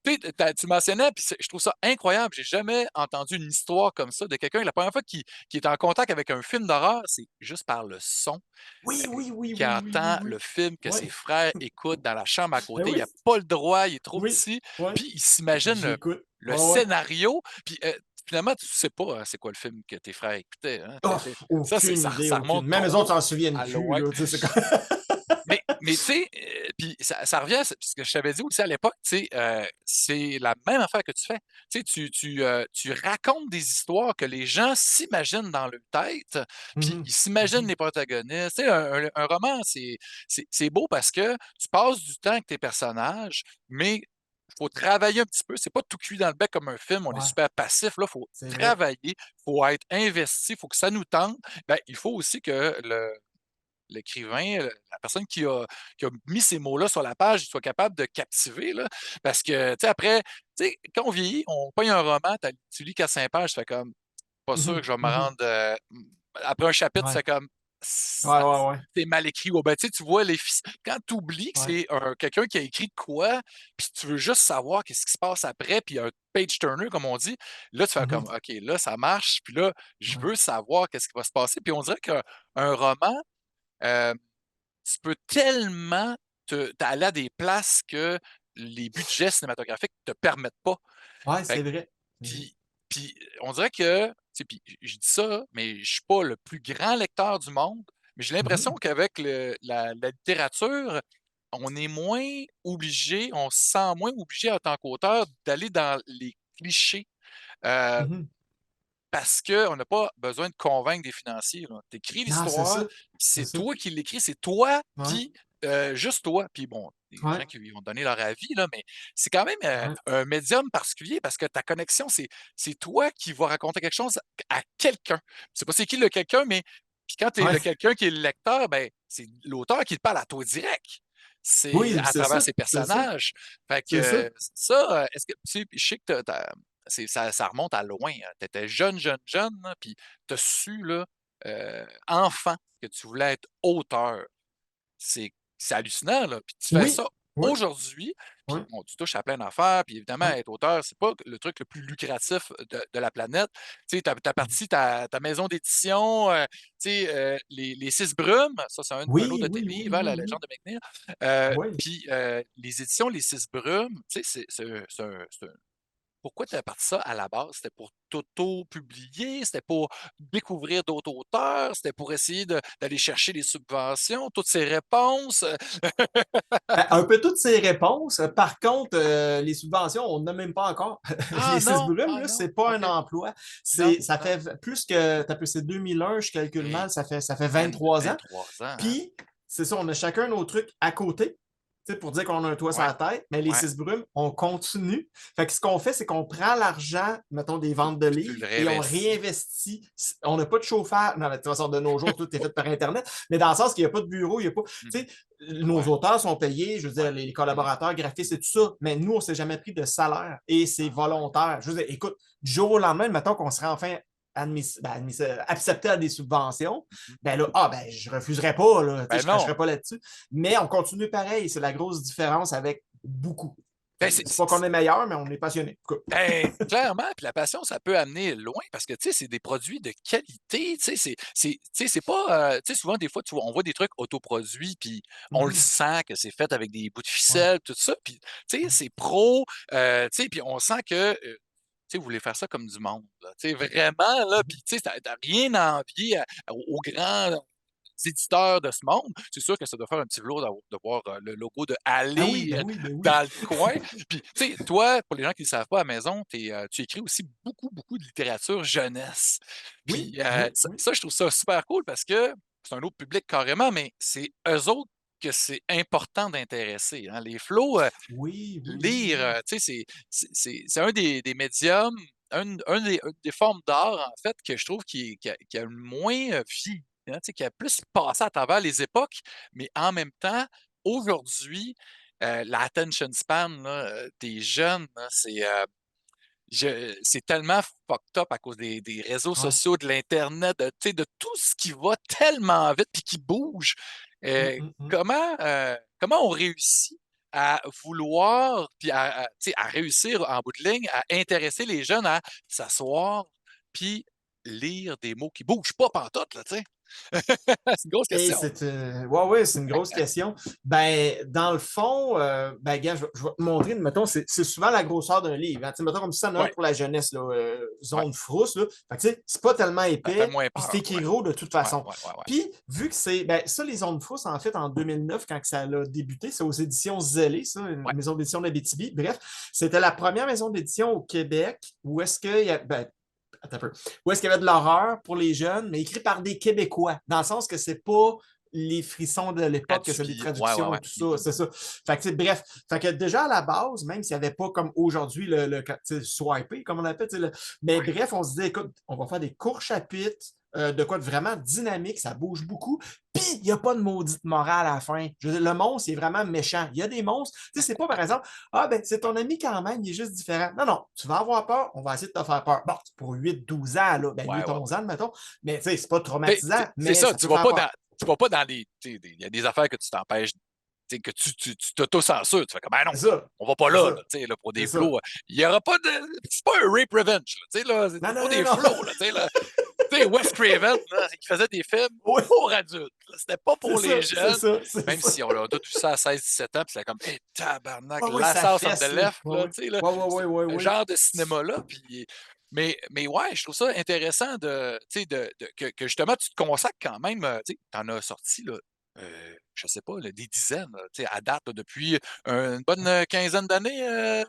Tu sais, tu mentionnais, puis je trouve ça incroyable. J'ai jamais entendu une histoire comme ça de quelqu'un. La première fois qui est en contact avec un film d'horreur, c'est juste par le son, oui, oui, oui, qui oui, oui, oui, entend le oui. film que ses Ouais. frères écoutent dans la chambre à Ben côté. Il oui, n'a pas le droit, il est trop oui, petit, ouais. puis il s'imagine J'écoute. le Ouais, ouais. scénario, puis finalement, tu sais pas c'est quoi le film que tes frères écoutaient. Hein. Oh, Ça, aucune idée, ça remonte aucune. Même eux autres trop s'en souviennent à plus, loin. là. Tu sais, c'est comme. Mais tu sais, puis ça revient à ce que je t'avais dit aussi à l'époque, tu sais, c'est la même affaire que tu fais. Tu sais, tu racontes des histoires que les gens s'imaginent dans leur tête, puis Mhm, ils s'imaginent mhm, les protagonistes. Tu sais, un roman, c'est beau parce que tu passes du temps avec tes personnages, mais il faut travailler un petit peu. C'est pas tout cuit dans le bec comme un film, on est ouais, super passif. Là, il faut c'est vrai. travailler, il faut être investi, il faut que ça nous tente. Ben, il faut aussi que l'écrivain, la personne qui a mis ces mots-là sur la page, soit capable de captiver, là. Parce que, tu sais, après, tu sais, quand on vieillit, on pogne un roman, tu lis 4-5 pages, tu fais comme, pas sûr Mhm, que je vais me mhm, rendre. Après un chapitre, ouais, c'est comme, ouais, ça, ouais, ouais, c'est mal écrit. Ou ben, tu vois, quand tu oublies que ouais. c'est quelqu'un qui a écrit de quoi, puis tu veux juste savoir qu'est-ce qui se passe après, puis un page turner, comme on dit, là, tu fais Mhm, comme, OK, là, ça marche, puis là, je ouais. veux savoir qu'est-ce qui va se passer. Puis on dirait qu'un roman, euh, tu peux tellement t'aller à des places que les budgets cinématographiques ne te permettent pas. Ouais, Fait c'est que vrai. C'est vrai. puis on dirait que, tu sais, puis je dis ça, mais je suis pas le plus grand lecteur du monde, mais j'ai l'impression Mhm, qu'avec la littérature, on est moins obligé, on se sent moins obligé en tant qu'auteur d'aller dans les clichés. Euh, mhm. Parce qu'on n'a pas besoin de convaincre des financiers, tu écris Non, c'est l'histoire, ça. C'est c'est ça. toi qui l'écris, c'est toi, Ouais, puis juste toi. Puis bon, des ouais, gens qui vont donner leur avis, là, mais c'est quand même ouais, un médium particulier parce que ta connexion, c'est toi qui vas raconter quelque chose à quelqu'un. C'est pas c'est qui le quelqu'un, mais puis quand tu es ouais. le quelqu'un qui est le lecteur, ben, c'est l'auteur qui te parle à toi direct. C'est Oui, à c'est travers ça. ses C'est ça. personnages. Fait que C'est ça. ça, est-ce que tu sais, je sais que ça remonte à loin, hein. Tu étais jeune, jeune, jeune, là, puis tu as su, là, enfant, que tu voulais être auteur. C'est hallucinant, là. Puis tu fais Oui, ça Oui, Aujourd'hui, oui. puis bon, tu touches à plein d'affaires, puis évidemment, Hum, être auteur, c'est pas le truc le plus lucratif de la planète. Tu sais, t'as hum. parti ta maison d'édition, tu sais, les Six Brumes, ça, c'est un autre Oui, de tes oui, oui, livres, hein, oui, La oui. légende de McNeil. Oui. Puis les éditions Les Six Brumes, tu sais, pourquoi tu as parti ça à la base? C'était pour t'auto-publier? C'était pour découvrir d'autres auteurs? C'était pour essayer d'aller chercher des subventions? Toutes ces réponses? Ben, un peu toutes ces réponses. Par contre, les subventions, on n'a même pas encore. Ah Les six non! brumes, Ah là, non! c'est pas un OK. emploi. Non, Ça non. fait plus que, t'as peu, c'est 2001, je calcule Hey, mal, ça fait 23 ans. 23 ans, hein? Puis, c'est ça, on a chacun nos trucs à côté, tu sais, pour dire qu'on a un toit sur Ouais, la tête, mais les ouais. six brumes, on continue. Fait que ce qu'on fait, c'est qu'on prend l'argent, mettons, des ventes de Puis tu le livres et on réinvestis. réinvestit. On n'a pas de chauffage. Non, mais de toute façon, de nos jours, tout est fait par Internet, mais dans le sens qu'il n'y a pas de bureau, il n'y a pas. Tu sais, Mhm. nos Ouais, auteurs sont payés, je veux dire, ouais. les Mhm. collaborateurs, graphistes et tout ça, mais nous, on ne s'est jamais pris de salaire et c'est Ah ouais. volontaire. Je veux dire, écoute, du jour au lendemain, mettons qu'on serait enfin accepté à des subventions, Mhm. ben là, ben, je refuserais pas, là, Ben je non. cracherais pas là-dessus. Mais on continue pareil, c'est la grosse différence avec beaucoup. Ben, C'est pas qu'on est meilleur, mais on est passionné. ben, clairement, puis la passion, ça peut amener loin parce que, tu sais, c'est des produits de qualité, tu sais, tu sais, c'est pas, tu sais, souvent, des fois, on voit des trucs autoproduits, puis on le Mhm. sent que c'est fait avec des bouts de Ouais. ficelle, tout ça, puis, tu sais, Ouais. c'est pro, tu sais, puis on sent que, tu sais, vous voulez faire ça comme du monde, là, tu sais, vraiment, là, Mhm. puis, tu sais, t'as rien à envier aux grands éditeurs de ce monde. C'est sûr que ça doit faire un petit velours de voir le logo de Ah oui, Aller ben oui, ben oui. dans le coin. Puis, tu sais, toi, pour les gens qui ne le savent pas à la maison, tu écris aussi beaucoup, beaucoup de littérature jeunesse. Oui, Puis, oui, oui. je trouve ça super cool parce que c'est un autre public carrément, mais c'est eux autres que c'est important d'intéresser, hein. Les flots, Oui, oui, oui, lire, oui. tu sais, c'est un des médiums, une des formes d'art, en fait, que je trouve qui a le moins vieilli, hein, tu sais, qui a plus passé à travers les époques, mais en même temps, aujourd'hui, l'attention span là, des jeunes, là, c'est tellement fucked up à cause des réseaux Ouais. sociaux, de l'internet, tu sais, de tout ce qui va tellement vite puis qui bouge. Mm, mm, mm. Comment on réussit à vouloir puis tu sais, à réussir en bout de ligne à intéresser les jeunes à s'asseoir puis lire des mots qui bougent pas pantoute là, tu sais? C'est une grosse Et question. ouais, ouais, c'est une grosse question. Ben, dans le fond, ben, gars, je vais te montrer, mettons, c'est souvent la grosseur d'un livre, hein. Tu sais, mettons, comme ça, en a un Ouais, pour la jeunesse, là, ouais. zone frousse, là. Fait que, tu sais, c'est pas tellement Ça fait épais, moins puis c'est peur, écrit ouais. gros de toute Ouais, façon. ouais, ouais, ouais. Puis, vu que c'est, ben, ça, les zones frousses, en fait, en 2009, quand que ça a débuté, c'est aux éditions Zellé, ça, une Ouais. maison d'édition d'Abitibi. Bref, c'était la première maison d'édition au Québec où est-ce qu'il y a, ben, attends un peu. Où est-ce qu'il y avait de l'horreur pour les jeunes, mais écrit par des Québécois, dans le sens que c'est pas les frissons de l'époque, que c'est des Traduit. Ouais, ouais, traductions et ouais. tout ça, Mhm. c'est ça. Fait que, bref, fait que déjà à la base, même s'il n'y avait pas comme aujourd'hui le swiper, comme on appelle, mais Ouais. bref, on se disait, écoute, on va faire des courts chapitres, de quoi de vraiment dynamique, ça bouge beaucoup, puis il n'y a pas de maudite morale à la fin. Je veux dire, le monstre, il est vraiment méchant. Il y a des monstres, tu sais, c'est pas par exemple, ah ben c'est ton ami quand même, il est juste différent. Non, non, tu vas avoir peur, on va essayer de te faire peur. Bon, c'est pour 8 12 ans, là, ben Ouais, ouais, 8 11 ouais. ans, mettons, mais tu sais, c'est pas Tu traumatisant, c'est mais ça, ça peut faire peur. tu vas pas dans des, tu sais, il y a des affaires que tu t'empêches, tu sais, que tu t'auto-censures. Tu fais comme, ben non, C'est ça, on va pas c'est là, ça, là, tu sais, là, pour des c'est ça. flots. Il y aura pas de, c'est pas un rape revenge, là, tu sais, là, Non, c'est non, pas non, des non. flots, là, tu sais, là. Tu sais, Wes Craven, là, qui faisait des films Oui, pour adultes, là. C'était pas c'est pour les ça, c'est jeunes, ça, c'est même ça. si on l'a tous vu ça à 16 17 ans, puis c'est comme, hey, tabarnak, Oui, oui, la ça sauce on the fesse, là. left, Oui, là, oui. tu sais, là. Oui, oui, C'est oui, oui, ce oui. genre de cinéma-là, puis mais ouais, je trouve ça intéressant de, tu sais, que justement tu te consacres quand même, tu sais, tu en as sorti là, je sais pas, là, des dizaines, là, tu sais, à date là, depuis une bonne quinzaine d'années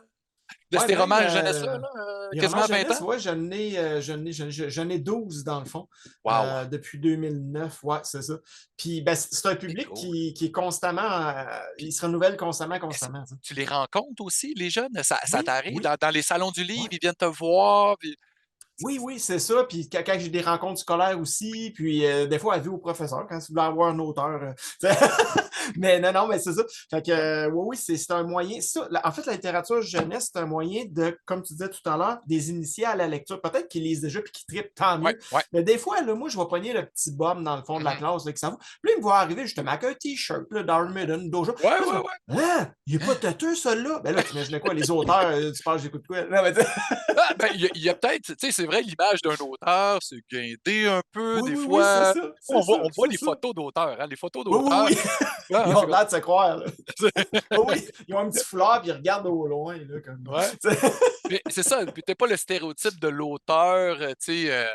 de Ouais, ces même romans jeunesse-là, là, les romans quasiment 20 jeunesse, ans. ouais, j'en ai 12 dans le fond, Wow, depuis 2009, ouais, c'est ça. Puis ben, c'est un c'est public cool. qui est constamment, Puis il se renouvelle constamment, est-ce que constamment, tu sais. tu les rencontres aussi, les jeunes? Ça Oui, t'arrive oui, dans les salons du livre, ouais. ils viennent te voir, puis Oui, oui, c'est ça. Puis quand j'ai des rencontres scolaires aussi, puis des fois, avis au professeur, quand tu voulais avoir un auteur. Mais non, non, mais c'est ça. Fait que, oui, oui, c'est un moyen. Ça, en fait, la littérature jeunesse, c'est un moyen de, comme tu disais tout à l'heure, des initiés à la lecture. Peut-être qu'ils lisent déjà puis qu'ils trippent, tant Ouais, mieux. ouais. Mais des fois, là, moi, je vais pogner le petit bum dans le fond de la Mhm. classe, là, qui s'en va. Puis là, il me voit arriver justement avec un t-shirt, là, d'Iron Maiden, Dojo. Puis Ouais, là, je ouais, vais, ouais. hein, il est pas têteux, celui-là. Ben là, tu imaginais quoi, les auteurs, tu penses, j'écoute quoi? Non, mais Ah, ben, il y a peut-être, tu sais, c'est vrai, l'image d'un auteur, c'est guindé un peu, oui, des oui, oui, c'est fois. ça, c'est On voit, ça, on voit c'est les ça. photos d'auteurs, hein, les photos Oui, d'auteurs, oui, oui. là, Ils hein, ont c'est comme. l'air de se croire, là. Oui, oui. Ils ont un petit foulard, puis ils regardent au loin, là, comme. Ouais. Puis c'est ça, puis t'es pas le stéréotype de l'auteur, tu sais,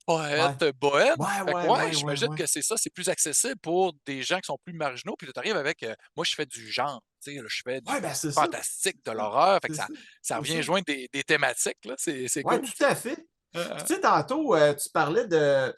Ouais. poète, bohème. Ouais, Fait que ouais, ouais, ouais, ouais, j'imagine ouais. que c'est ça, c'est plus accessible pour des gens qui sont plus marginaux. Puis tu arrives avec, moi, je fais du genre, tu sais, là, je fais Ouais, du ben, c'est ça. fantastique, de C'est ça. l'horreur. Fait que C'est ça, ça. ça C'est revient ça. joindre des thématiques, là. C'est Ouais, cool, tout ça. à fait. Puis, Euh, tu sais, tantôt, tu parlais de,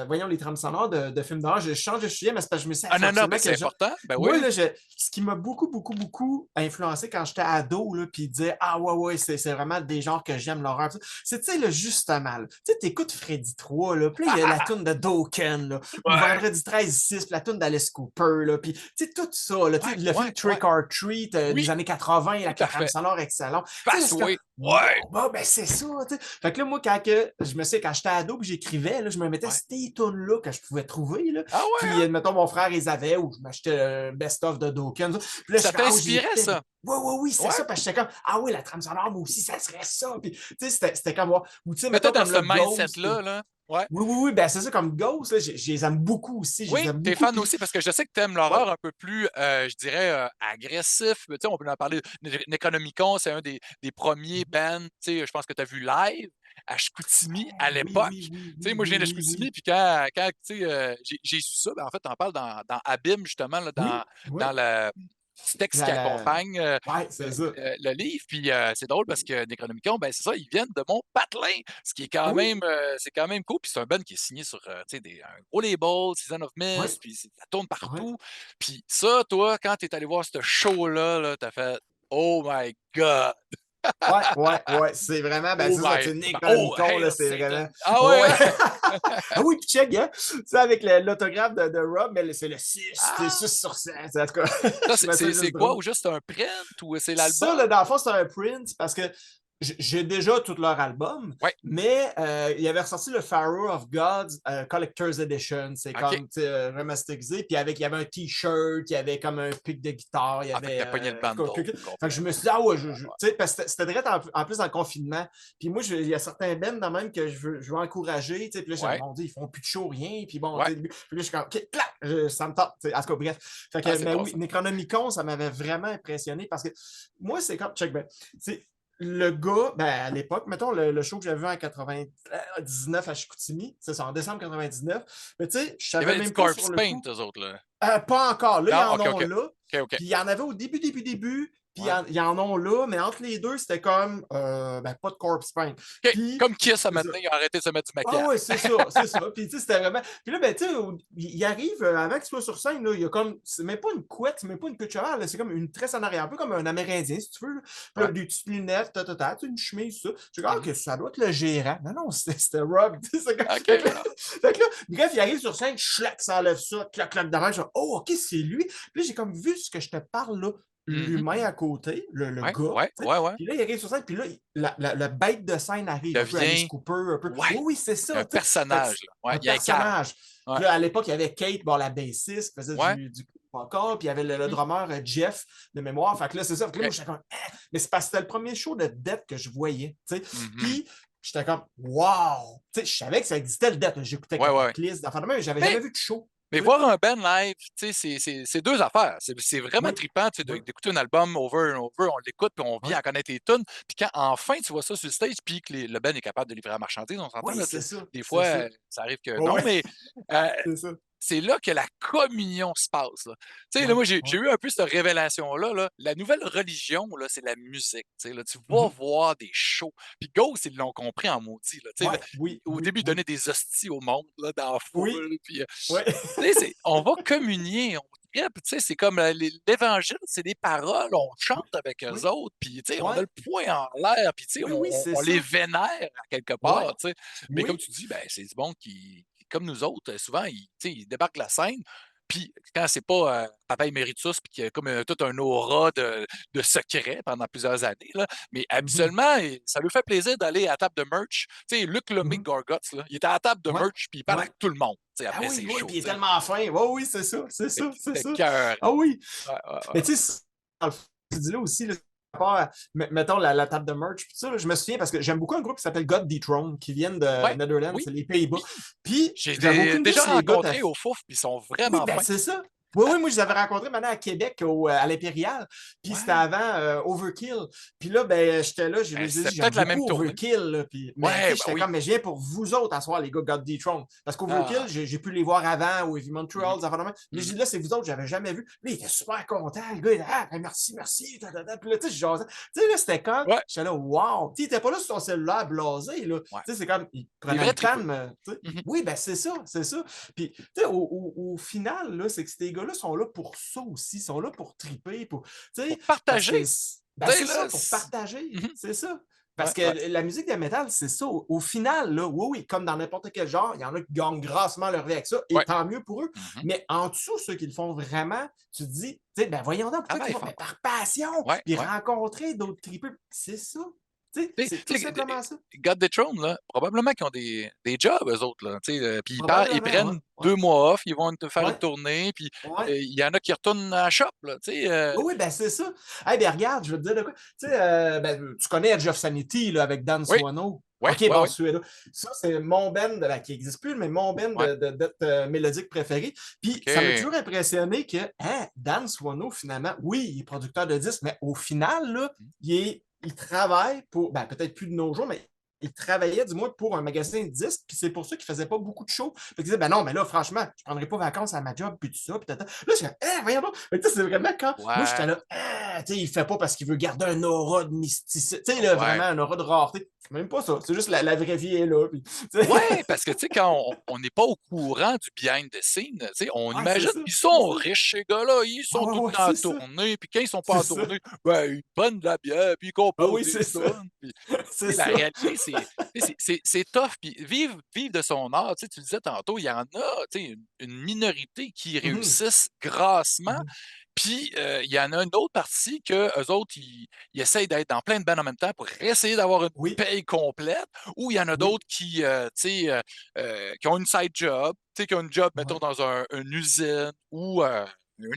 voyons, les trames sonores de films d'horreur. Je change de sujet, mais c'est parce que je me suis dit, ah il faut non, non, ben absolument c'est que je. important. Ben Moi, oui. là, ce qui m'a beaucoup, beaucoup, beaucoup influencé quand j'étais ado, là, puis dire, ah ouais, ouais, c'est vraiment des genres que j'aime, l'horreur. C'est, tu sais, le juste mal. Tu sais, t'écoutes Freddy 3, là, puis là, il y a la toune de Dokken, là, ou Ouais, Vendredi 13-6, puis la toune d'Alice Cooper, là, puis, tu sais, tout ça, là, tu sais, ouais, le ouais, film ouais. Trick or Treat des Oui, années 80, tout avec la à trame fait. sonore excellente. Tu sais, là, c'est comme, Fastway. Ouais, wow, bah, ben c'est ça, tu sais. Fait que là, moi, quand que, je me sais, quand j'étais ado que j'écrivais, là, je me mettais ouais. ces tunes-là que je pouvais trouver, là. Ah ouais, Puis, hein? mettons, mon frère les avait, ou je m'achetais le best-of de Dokken. Puis là, je Ça suis comme, ah oui, t'inspirait, j'écoutais. ça? Oui, oui, oui, c'est Ouais. ça. Parce que j'étais comme, ah oui, la trame sonore, moi aussi, ça serait ça. Puis, tu sais, c'était comme, ou tu sais, Peut-être mettons, dans comme ce le Ghost. mindset-là, là. Ouais. Oui, oui, oui, ben c'est ça, comme Ghost, là, je les aime beaucoup aussi. Je les Oui, aime t'es beaucoup. fan Puis, aussi parce que je sais que t'aimes ouais. l'horreur un peu plus, je dirais, agressif. Tu sais, on peut en parler. Necronomicon, c'est un des premiers bands, tu sais, je pense que tu as vu live à Chicoutimi à Oui, l'époque. oui, oui, Tu sais, oui, moi, je viens oui, de oui, Chicoutimi, oui. puis quand tu sais, j'ai su ça, ben, en fait, t'en parles dans Abîme, justement, là, Oui, oui. dans le petit texte qui accompagne Ouais, c'est ça. le livre. Puis c'est drôle parce que Necronomicon, ben, c'est ça, ils viennent de mon patelin, ce qui est quand Oui, même, c'est quand même cool. Puis c'est un band qui est signé sur tu sais, un gros label, Season of oui, Mist, puis ça tourne oui. partout. Puis ça, toi, quand tu es allé voir ce show-là, là, t'as fait Oh my God! Ouais, ouais, ouais, c'est vraiment, ben Oh c'est ça, tu my sais, Oh Necronomicon, là, Hail c'est Satan! vraiment. Ah Ouais, ouais, ouais. hein? Ah oui, puis check, hein? Ça, avec l'autographe de Rob, mais c'est le 6, c'est Ah! 6 sur 7. En tout cas, Ça, je trouvais ça c'est juste quoi? drôle. Ou juste un print? Ou c'est Ça, l'album? là, dans le fond, c'est un print parce que j'ai déjà tout leur album, Ouais, mais il avait ressorti le Pharaoh of Gods Collector's Edition. C'est OK. comme remasterisé. Puis il y avait un t-shirt, il y avait comme un pic de guitare, il y Ah, fait que avait. t'as pogné le En tout cas, bundle fait que complet. je me suis dit, ah ouais, tu sais, parce que c'était direct en plus dans le confinement. Puis moi, il y a certains bands dans même que je veux encourager. Puis là, j'ai Ouais, mon Dieu, ils font plus de show, rien. Puis bon, ouais. puis là, je suis comme, OK, clac, ça me tente. En tout cas, bref. Fait Ah, que, c'est mais bon, oui, ça. Necronomicon, ça m'avait vraiment impressionné parce que moi, c'est comme, check, ben, le gars, ben, à l'époque, mettons le show que j'avais vu en 99 à Chicoutimi, c'est ça, en décembre 99, mais tu sais, je Il y savais avait du même pas corpse sur le paint, coup. eux autres, là. Pas encore. Là, ils Non? en OK, ont OK. là. OK, OK. Puis il y en avait au début, puis Ouais. ils en ont là, mais entre les deux, c'était comme ben, pas de corpse paint. OK. Puis, Comme Kiss, à c'est ça. maintenant, ils ont arrêté de se mettre du Ah maquillage. ouais, c'est ça, c'est ça. Puis tu sais, c'était vraiment. Puis là, ben, tu sais, il arrive, avant qu'il soit sur scène, là, il y a comme. C'est même pas une couette, c'est même pas une queue de cheval, là, c'est comme une tresse en arrière, un peu comme un Amérindien, si tu veux. Là. Puis là, Ouais. des petites lunettes, une chemise, ça. Je dis, ah, Mhm. que ça doit être le gérant. Non, non, c'était Rob. Tu sais, OK, fait que, là. fait que là, bref, il arrive sur scène, schlac, ça enlève ça, clac, clac, devant. Je dis, oh, ok, c'est lui. Puis là, j'ai comme vu ce que je te parle là, Mhm. l'humain à côté, le Ouais, gars, ouais, tu sais. ouais, ouais. Puis là, il arrive sur scène, puis là, la bête de scène Il arrive, un peu Alice devient. Cooper, un peu. Ouais. Oui, oui, c'est Un ça, tu sais. Fait que personnage, là. Ouais, un il incarne. personnage. Ouais. Puis là, à l'époque, il y avait Kate, bon, la bassiste, qui faisait Ouais. du encore, puis il y avait le Mhm. drummer Jeff de mémoire. Fait que là, c'est ça. Fait que là, moi, OK. j'étais comme, ah! Mais c'est parce que c'était le premier show de Death que je voyais, tu sais. Mhm. Puis, j'étais comme, wow! Tu sais, je savais que ça existait le Death. J'écoutais Ouais, ouais, ouais. Cataclysme, enfin, mais j'avais Mais jamais vu de show. Mais Tu sais. voir un band live, tu sais, c'est deux affaires. C'est vraiment Oui, trippant, tu sais, oui, d'écouter un album over and over, on l'écoute, puis on oui. vient à connaître les tunes. Puis quand enfin tu vois ça sur le stage, puis que le band est capable de livrer la marchandise, on s'entend Oui, là, c'est ça, des c'est fois, ça. ça arrive que Oui, non, oui, mais euh, c'est ça. c'est là que la communion se passe, là. Tu sais, là, Oui, moi, j'ai oui. eu un peu cette révélation-là, là. La nouvelle religion, là, c'est la musique, tu sais, là. Tu vas Mhm. voir des shows. Puis Ghost, ils l'ont compris en maudit, là. Tu sais, là, Ouais, oui, au oui, début, ils oui. donnaient des hosties au monde, là, dans la Oui, foule. Puis, oui. tu sais, on va communier, script, tu sais, c'est comme l'Évangile, c'est des paroles, on Oui, chante avec eux oui, autres, puis tu sais, on a ouais, le poing en l'air, puis tu sais, oui, oui, c'est on les ça. vénère à quelque Ouais, part, tu sais. Mais comme oui. tu dis, ben, c'est du monde qui, comme nous autres, souvent, tu sais, ils débarquent de la scène, puis quand c'est pas Papa Emeritus, puis qu'il y a comme tout un aura de secret pendant plusieurs années, là, mais Mhm, habituellement, ça lui fait plaisir d'aller à la table de merch. Tu sais, Luc Lemay mhm, Gorgots, là, il était à la table de ouais, merch, puis il parle ouais. avec tout le monde, tu sais, Ah après oui, ses oui, puis shows, il est tu sais. tellement fin. Oui, oui, c'est ça, c'est ça, c'est C'était ça. cœur. Ah oui. Ouais, ouais, Mais ouais. tu sais, dans le fond, tu dis là aussi, là, par rapport à, mettons la table de merch, puis ça, là, je me souviens parce que j'aime beaucoup un groupe qui s'appelle God Dethrone, qui viennent de Ouais, Netherlands, oui, c'est les Pays-Bas. oui. Puis, J'ai j'avais aucune idée déjà si les gars rencontré au Fouf, puis ils sont oui, vraiment ben fins. c'est ça. Oui, oui, moi, je les avais rencontrés maintenant à Québec, à l'Impérial. Puis c'était Ouais. avant Overkill. Puis là, ben, j'étais là, Ben, j'ai dit, c'était j'aime peut-être la même beaucoup tournée. Overkill. Là, puis, mais tu Ouais, sais, ben j'étais oui. comme, mais je viens pour vous autres à soir, les gars, God Throne. Parce qu'Overkill, Ah. j'ai pu les voir avant, au Heavy Mhm, Montreal, ça va mais je mhm. dis là, c'est vous autres, j'avais jamais vu. Là, il était super content. Le gars, il dit, ah, ben, merci, merci. Puis là, tu sais, tu sais, là, c'était quand Ouais, j'étais là, wow. Tu sais, il était pas là sur son cellulaire blasé. Là. ouais. Tu sais, c'est comme, il Des prenait vrais le temps de tripeux. me. Tu sais, Mhm. oui, ben c'est ça, c'est ça. Puis, tu sais, au final, là, c'est que ces gars-là sont là pour ça aussi, ils sont là pour triper, pour, tu sais, Pour parce que, partager. ben Tu sais, c'est là. ça, pour partager, Mhm. c'est ça. Ouais, Parce que ouais. la musique de métal, c'est ça. Au final, là, oui, oui, comme dans n'importe quel genre, il y en a qui gagnent grassement leur vie avec ça, et Ouais. tant mieux pour eux. Mhm. Mais en dessous, ceux qui le font vraiment, tu te dis, tu sais, ben voyons donc, pourquoi ils Travaille font? Ben, fort. par passion, Ouais, puis ouais. rencontrer d'autres tripeux. C'est ça. Tu sais, c'est tout Tu sais, simplement ça. God the Throne, là, probablement qu'ils ont des jobs, eux autres, là. Tu sais, puis ils Probablement, ouais. prennent Ouais. 2 mois off, ils vont te faire une Ouais. tournée, puis Ouais. il y en a qui retournent à la shop, là. Tu sais, Oui, oui, ben c'est ça. Eh bien, regarde, je veux te dire de quoi. Tu sais, ben, tu connais Edge of Sanity là, avec Dan oui, Swano. oui, OK, oui, bon, oui. celui-là. Ça, c'est mon band, ben, qui n'existe plus, mais mon band Ouais. de mélodique préféré. Puis ça m'a OK. toujours impressionné que hein, Dan Swano, finalement, oui, il est producteur de disques, mais au final, là, il travaille pour, ben, peut-être plus de nos jours, mais il travaillait du moins pour un magasin de disques, puis c'est pour ça qu'il faisait pas beaucoup de shows. Fait qu'il disait, ben non, mais là, franchement, je prendrai pas vacances à ma job, puis tout ça, puis tata. Là, je suis ah, voyons donc. Mais tu sais, c'est vraiment quand. Moi, j'étais Ouais, là, ah, tu sais, il fait pas parce qu'il veut garder un aura de mysticisme. Tu sais, là, ouais. vraiment, un aura de rareté. C'est même pas ça. C'est juste la vraie vie est là. Puis, tu sais. Ouais, parce que, tu sais, quand on n'est pas au courant du behind the scenes, tu sais, on Ouais, c'est imagine ça. qu'ils C'est sont ça. riches, ces gars-là, ils Ah, sont ouais, tout ouais, le temps en c'est ça. tournée, puis quand ils sont pas C'est en ça. tournée, ben, ils prennent de la bière, puis ils Ah composent oui, des c'est ça. tunes, puis, C'est tu sais, la ça. réalité, c'est tough, puis vivre de son art, tu sais, tu disais tantôt, il y en a, tu sais, une minorité qui Mhm. réussissent grassement, Mhm. puis il y en a une autre partie que eux autres, ils essayent d'être dans plein de bandes en même temps pour essayer d'avoir une Oui, paye complète, ou il y en a oui. d'autres qui, tu sais, qui ont une side job, tu sais, qui ont une job, mettons, Ouais. dans une usine ou un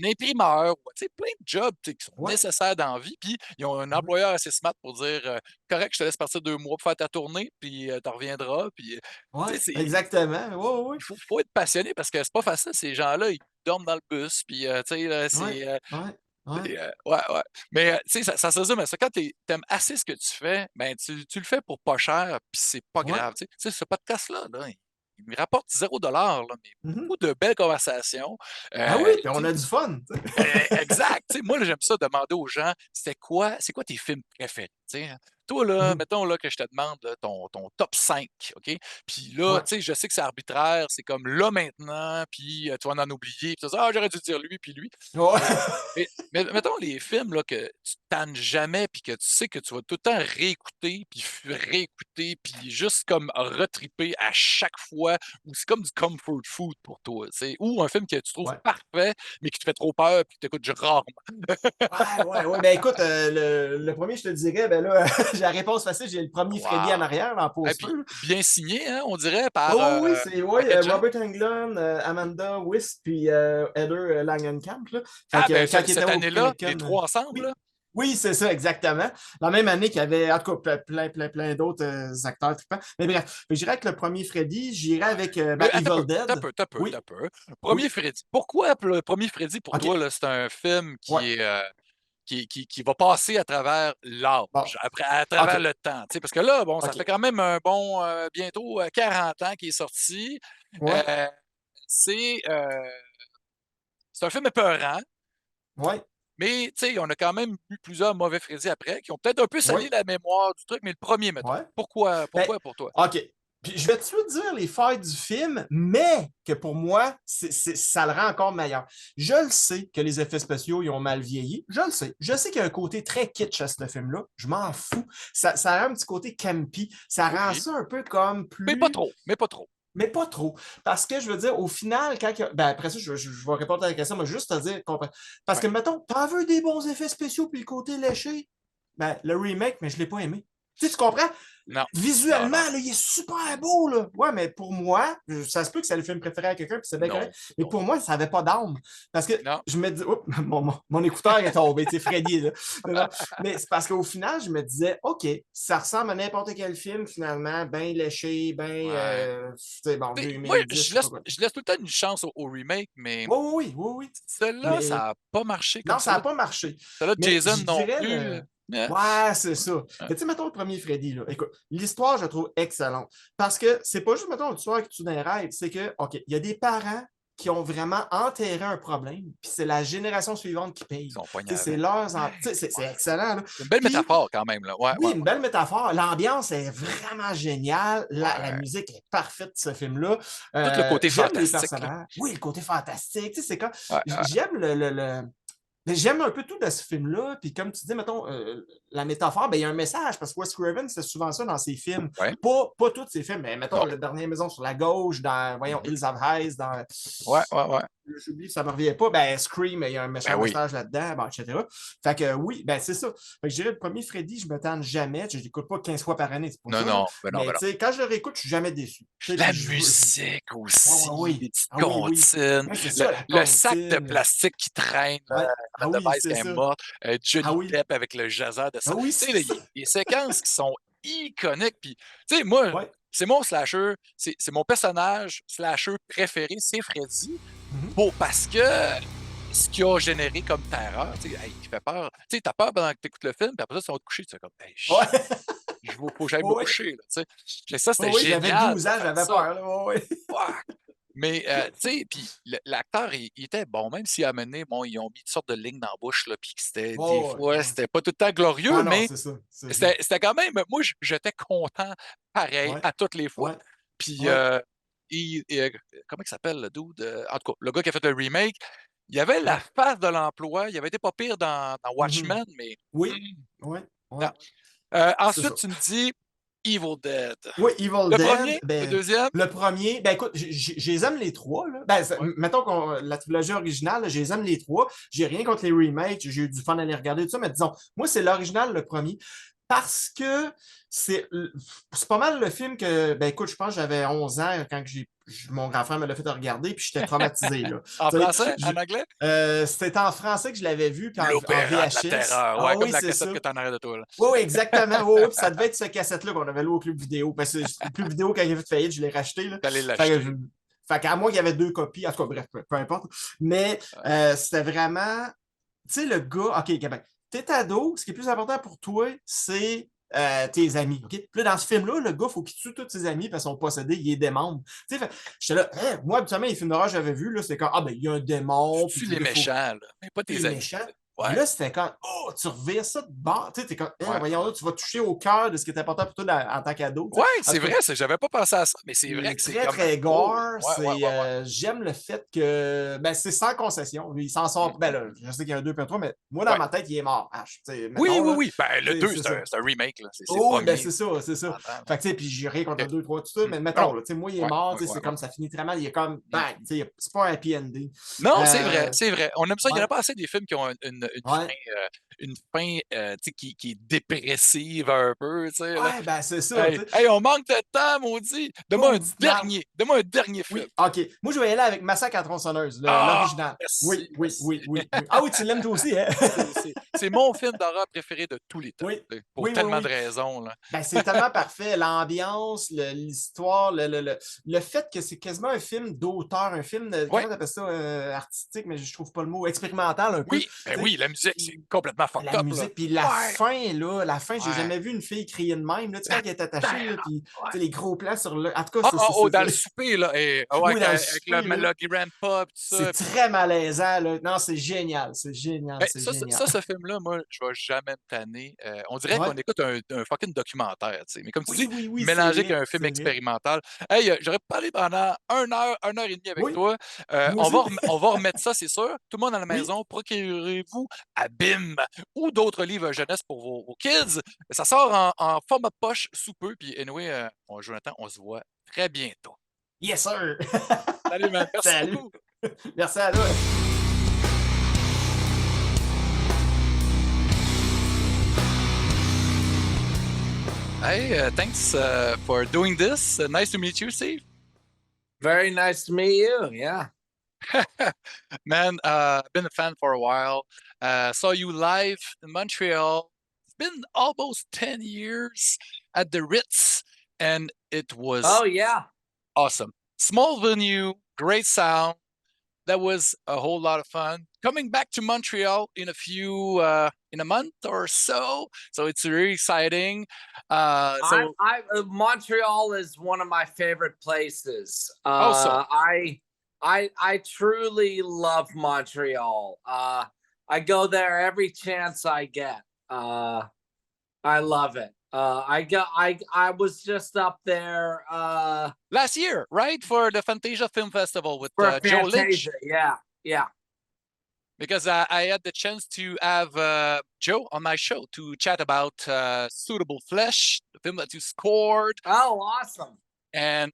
imprimeur, ou, tu sais, plein de jobs tu sais, qui sont Ouais. nécessaires dans la vie, puis ils ont un Ouais. employeur assez smart pour dire correct, je te laisse partir 2 mois pour faire ta tournée, puis tu reviendras, puis tu Ouais. sais, Exactement. Ouais, ouais. faut être passionné parce que c'est pas facile, ces gens-là, ils dorment dans le bus, puis tu sais, là, Ouais. Ouais. Ouais. ouais, ouais. Mais tu sais, ça se résume à ça. Quand t'aimes assez ce que tu fais, ben tu le fais pour pas cher, puis c'est pas Ouais. grave. Tu sais, ce podcast-là, là, il me rapporte 0 $, là, mais Mhm. beaucoup de belles conversations. Ah oui, puis on Tu a du fun. Tu sais. exact. Tu sais, moi, là, j'aime ça demander aux gens, c'est quoi tes films préférés? Tu sais, hein? Toi, là, Mhm. mettons là, que je te demande là, ton top 5, OK? Puis là, Ouais. tu sais, je sais que c'est arbitraire, c'est comme là maintenant, puis tu vas en oublier, puis tu vas dire, ah, j'aurais dû dire lui, puis lui. Ouais. Mais, mais mettons les films là, que tu tannes jamais, puis que tu sais que tu vas tout le temps réécouter, puis réécouter, puis juste comme retriper à chaque fois, ou c'est comme du comfort food pour toi, tu sais, ou un film que tu trouves Ouais. parfait, mais qui te fait trop peur, puis que tu écoutes rarement. Ouais, ouais, ouais. Ben écoute, le premier, je te dirais, ben là, j'ai la réponse facile, j'ai le premier Freddy en Wow! arrière, en Et poster. puis bien signé, hein, on dirait, par Oh oui, c'est ouais, quel genre? Robert Englund, Amanda Wisp, puis Heather Langenkamp. Là. Fait Ah, que ben quand il était cette au année-là, Comic les Con. trois ensemble, Oui, là? oui, c'est ça, exactement. La même année qu'il y avait, en tout cas, plein, plein, plein d'autres acteurs trippants. Mais bref, j'irais avec le premier Freddy, j'irais Ouais. avec Mais ben, attends un Evil peu, attends un Dead. peu, attends un peu, attends Oui, un peu. oui, Premier Freddy. Pourquoi le premier Freddy, pour OK, toi, là, c'est un film ouais, qui va passer à travers bon, l'âge, après, à travers OK, le temps? Tu sais, parce que là, bon, ça OK, fait quand même un bon bientôt 40 ans qu'il est sorti. ouais, Euh, c'est euh, c'est un film épeurant. ouais, Mais, tu sais, on a quand même eu plusieurs mauvais Freddy après qui ont peut-être un peu sali ouais, la mémoire du truc, mais le premier, mettons. ouais. Ben, Pourquoi pour toi? OK. Puis je vais tout de suite dire les failles du film, mais que pour moi, ça le rend encore meilleur. Je le sais que les effets spéciaux, ils ont mal vieilli. Je le sais. Je sais qu'il y a un côté très kitsch à ce film-là. Je m'en fous. Ça rend un petit côté campy. Ça rend Oui, ça un peu comme mais pas plus... trop, mais pas trop. Mais pas trop. Parce que je veux dire, au final, ben après ça, je vais répondre à la question, mais juste te dire, parce Ouais. que mettons, t'en veux des bons effets spéciaux puis le côté léché, ben le remake, mais je l'ai pas aimé. Tu comprends? Non, non, Visuellement, non, là, il est super beau, là. Ouais, mais pour moi, ça se peut que c'est le film préféré à quelqu'un, puis c'est bien non, correct. Mais non, pour moi, ça n'avait pas d'âme. Parce que non. je me dis, oups, mon écouteur est tombé, tu sais, Freddy, là. Non, mais c'est parce qu'au final, je me disais, OK, ça ressemble à n'importe quel film, finalement, bien léché, bien, Ouais. bon, Moi, 2010, je sais pas quoi. je laisse tout le temps une chance au remake, mais Oui, oui, oui, oui, oui. celui-là, ça Mais n'a pas marché comme non, ça n'a celui pas marché. de Mais Jason je non dirais plus. le. Euh, Ouais, c'est ça. euh, Mais tu sais, mettons le premier Freddy, là. Écoute, l'histoire, je la trouve excellente. Parce que c'est pas juste, mettons, l'histoire qui tue des rêves, c'est que, OK, il y a des parents qui ont vraiment enterré un problème, puis c'est la génération suivante qui Ils paye. sont pognés Tu sais, c'est avec. leurs. Ouais, Tu sais, c'est ouais. excellent, là. C'est une belle Puis, métaphore quand même, là. Ouais, oui, ouais, une belle métaphore. L'ambiance est vraiment géniale. ouais. La Ouais. musique est parfaite de ce film-là. Tout le côté J'aime les fantastique, là. personnages. Oui, le côté fantastique. Tu sais, c'est quand. Ouais, ouais. J'aime mais j'aime un peu tout de ce film-là. Puis comme tu dis, mettons, la métaphore, ben, il y a un message, parce que Wes Craven, c'est souvent ça dans ses films. Ouais. Pas tous ses films, mais mettons, Non. La dernière maison sur la gauche, dans, voyons, Mhm. Hills of Eyes, dans Ouais, ouais, ouais. j'oublie, ça ne me revient pas. Ben, Scream, il y a un Ben méchant oui. message là-dedans, bon, etc. Fait que oui, ben c'est ça. Fait que je dirais le premier Freddy, je ne me tente jamais. Je ne l'écoute pas 15 fois par année, c'est pour Non, ça. Là. non, ben non, ben Mais non. tu sais, quand je le réécoute, je ne suis jamais déçu. Tu sais, La puis musique ouais, ouais, aussi, oui. les petites Ah oui, oui. comptines, Ouais, c'est ça, la le sac de comptine. plastique qui traîne, Ouais. la Ah oui, device qui c'est est ça. morte, Ah Johnny oui. Depp avec le jazzeur de Ah ça. oui, Tu sais, c'est là, ça. les séquences qui sont iconiques. Puis, tu sais, moi, Ouais. c'est mon slasher, c'est mon personnage slasher préféré, c'est Freddy, Mhm. parce que ce qu'il a généré comme terreur, tu sais, hey, il fait peur. Tu sais, t'as peur pendant que tu écoutes le film, puis après ça, tu vas te coucher, tu fais comme, hey, Ouais. faut que j'aille me Oui, coucher, là, tu sais. Ça, oui, c'était oui, j'avais génial 12 de ans, faire j'avais ça. peur. Là. Oui, Fuck! Mais, tu sais, puis l'acteur, il était bon, même s'il a mené, bon, ils ont mis toutes sortes de lignes dans la bouche, là, puis que c'était, des oui. fois, c'était pas tout le temps glorieux, Non, non, mais c'est ça. C'est ça. c'était quand même, moi, j'étais content pareil Ouais. à toutes les fois. Ouais. Puis, Ouais. comment il s'appelle, le dude? En tout cas, le gars qui a fait le remake, il avait la Ouais. face de l'emploi, il avait été pas pire dans Mhm. Watchmen, mais Oui. Ouais. Ouais. non. C'est Ensuite, ça. tu me dis Evil Dead. Oui, Evil Le Dead, premier, le ben, deuxième, le premier, ben écoute, je les aime les trois. Là. Ben, ouais. mettons que la trilogie originale, je les aime les trois. J'ai rien contre les remakes, j'ai eu du fun à les regarder, tout ça, mais disons, moi, c'est l'original, le premier. Parce que c'est pas mal le film que, ben écoute, je pense que j'avais 11 ans quand mon grand frère me l'a fait regarder, puis j'étais traumatisé. Là. En Tu sais, français, en anglais? c'était en français que je l'ai vu, puis en L'Opéra de la VHS. Terreur. Ah Ouais, comme oui, la c'est cassette ça. que t'en arrêtes de toi, là. Oui, oui, exactement. Oui, oui, puis ça devait être cette cassette-là qu'on avait loué au club vidéo. Parce que le club vidéo, quand il a fait faillite, je l'ai racheté. Là. T'allais Fait que l'acheter. fait qu'à moi, il y avait deux copies. En tout cas, bref, peu importe. Mais c'était vraiment. Tu sais, le gars. OK, ben, t'es ado. Ce qui est plus important pour toi, c'est tes amis. OK? Puis là, dans ce film-là, le gars, il faut qu'il tue tous ses amis parce qu'ils sont possédés, il est démon. Tu sais, j'étais là, hein, moi, habituellement, les films d'horreur que j'avais vus, c'est quand, ah, ben, il y a un Tu démon, puis tues les là, il faut méchants, là, mais pas les tes amis. méchants. Mais Ouais. là, c'était quand, oh, tu revires ça de bord. Tu sais, t'es comme, hein, Ouais. voyons là, tu vas toucher au cœur de ce qui est important pour toi en tant qu'ado. Ouais, En c'est tout vrai, cas, j'avais pas pensé à ça, mais c'est vrai c'est que c'est très, comme. très Oh, gore. ouais, ouais, ouais, ouais. J'aime le fait que ben, c'est sans concession. Lui, il s'en sort. Ben Mhm. là, je sais qu'il y a un 2 puis un 3, mais moi, dans Ouais. ma tête, il est mort. Oui, Mettons, oui, là, oui. Ben, le 2, c'est ça. c'est un remake, là. C'est le Oh, oui, ben premier. c'est ça, c'est ça. T'entends, là. Fait que, tu sais, puis j'ai rien contre Ok. le 2, 3, tout ça, Mm. mais Ah non. mettons, là, tu sais, moi, il est Ouais, mort, ouais, tu sais, ouais, c'est ouais. comme ça finit très mal, il est comme, Mm. bang, tu sais, c'est pas un happy ending. Non, c'est vrai, Euh, c'est vrai. On aime ça. Il n'y en ouais, a pas assez des films qui ont ouais. une fin tu sais, qui est dépressive un peu, tu sais, là. Ouais, ben c'est ça, tu Hey, sais. hey, on manque de temps, maudit. Maudite merde. Donne-moi un dernier film. Oui, OK. Moi, je vais y aller avec Massacre à la tronçonneuse, Ah, l'original. Oui, merci, oui, merci. oui, oui, oui. Ah oui, tu l'aimes toi aussi, hein? C'est mon film d'horreur préféré de tous les temps, Oui, tu sais, pour oui, oui, tellement de oui. raisons, là. Ben, c'est tellement parfait. L'ambiance, l'histoire, le fait que c'est quasiment un film d'auteur, un film, Ouais, comment on appelle ça, artistique, mais je trouve pas le mot, expérimental un peu. oui, ben Tu sais, oui, la musique, c'est complètement fucked La up, là. musique, puis la Ouais, fin, là, la fin, j'ai ouais. jamais vu une fille crier de même, là, tu sais, quand elle est attachée, là, Damn! puis, tu Ouais. sais, les gros plans sur le... En tout cas, Ah, ah, oh, dans le c'est... souper, là. Et, ouais, Oui, dans le avec souper, là, le grandpa, tout c'est ça. très malaisant, là. Non, c'est génial, c'est génial, Ben, c'est génial. ce film-là, moi, je vais jamais me tanner. On dirait Ouais. qu'on écoute un fucking documentaire, tu sais. Mais comme tu Oui, dis, oui, oui, c'est mélangé avec vrai, un film c'est vrai. expérimental. Hey, j'aurais parlé pendant 1 heure et demie avec Oui, toi. moi aussi. On va remettre ça, c'est sûr. Tout le monde à la Oui. maison, procurez-vous Abîme ou d'autres livres jeunesse pour vos kids. Ça sort en format poche sous peu. Puis, anyway, Jonathan, on se voit très bientôt. Yes, sir! Salut, man. Merci Salut! beaucoup. Merci à toi! Hey, thanks for doing this. Nice to meet you, Steve. Very nice to meet you. Yeah. Man, been a fan for a while. Saw you live in Montreal. It's been almost 10 years at the Ritz, and it was Oh, yeah. awesome. Small venue, great sound. That was a whole lot of fun. Coming back to Montreal in in a month or so, so it's really exciting. Montreal is one of my favorite places. Also, I truly love Montreal. I go there every chance I get. I love it. I was just up there last year, right, for the Fantasia Film Festival with for Joe Lynch. Fantasia. Yeah, yeah. Because I had the chance to have Joe on my show to chat about Suitable Flesh, the film that you scored. Oh, awesome. And,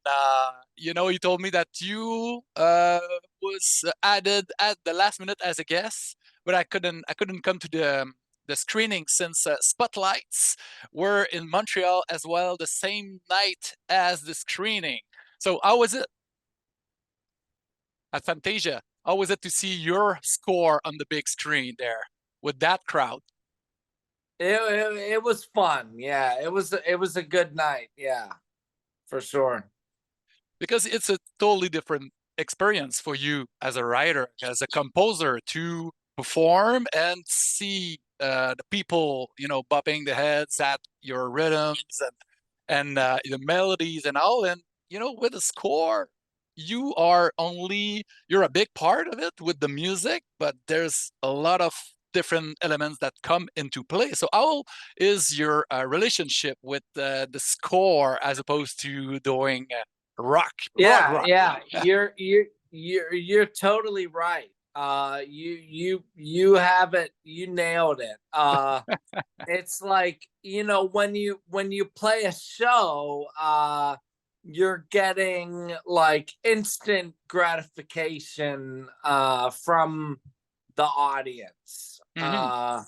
you know, he told me that you was added at the last minute as a guest, but I couldn't come to the screening since Spotlights were in Montreal as well the same night as the screening. So how was it at Fantasia? How was it to see your score on the big screen there with that crowd? It was fun. Yeah, it was a good night. Yeah, for sure. Because it's a totally different experience for you as a writer, as a composer, to perform and see the people, you know, bopping the heads at your rhythms and the melodies and all. And you know, with a score, you're a big part of it with the music, but there's a lot of different elements that come into play. So how is your relationship with the score as opposed to doing rock? Yeah, yeah. You're totally right. You have it. You nailed it. It's like, you know, when you play a show, you're getting like instant gratification from the audience. Mhm.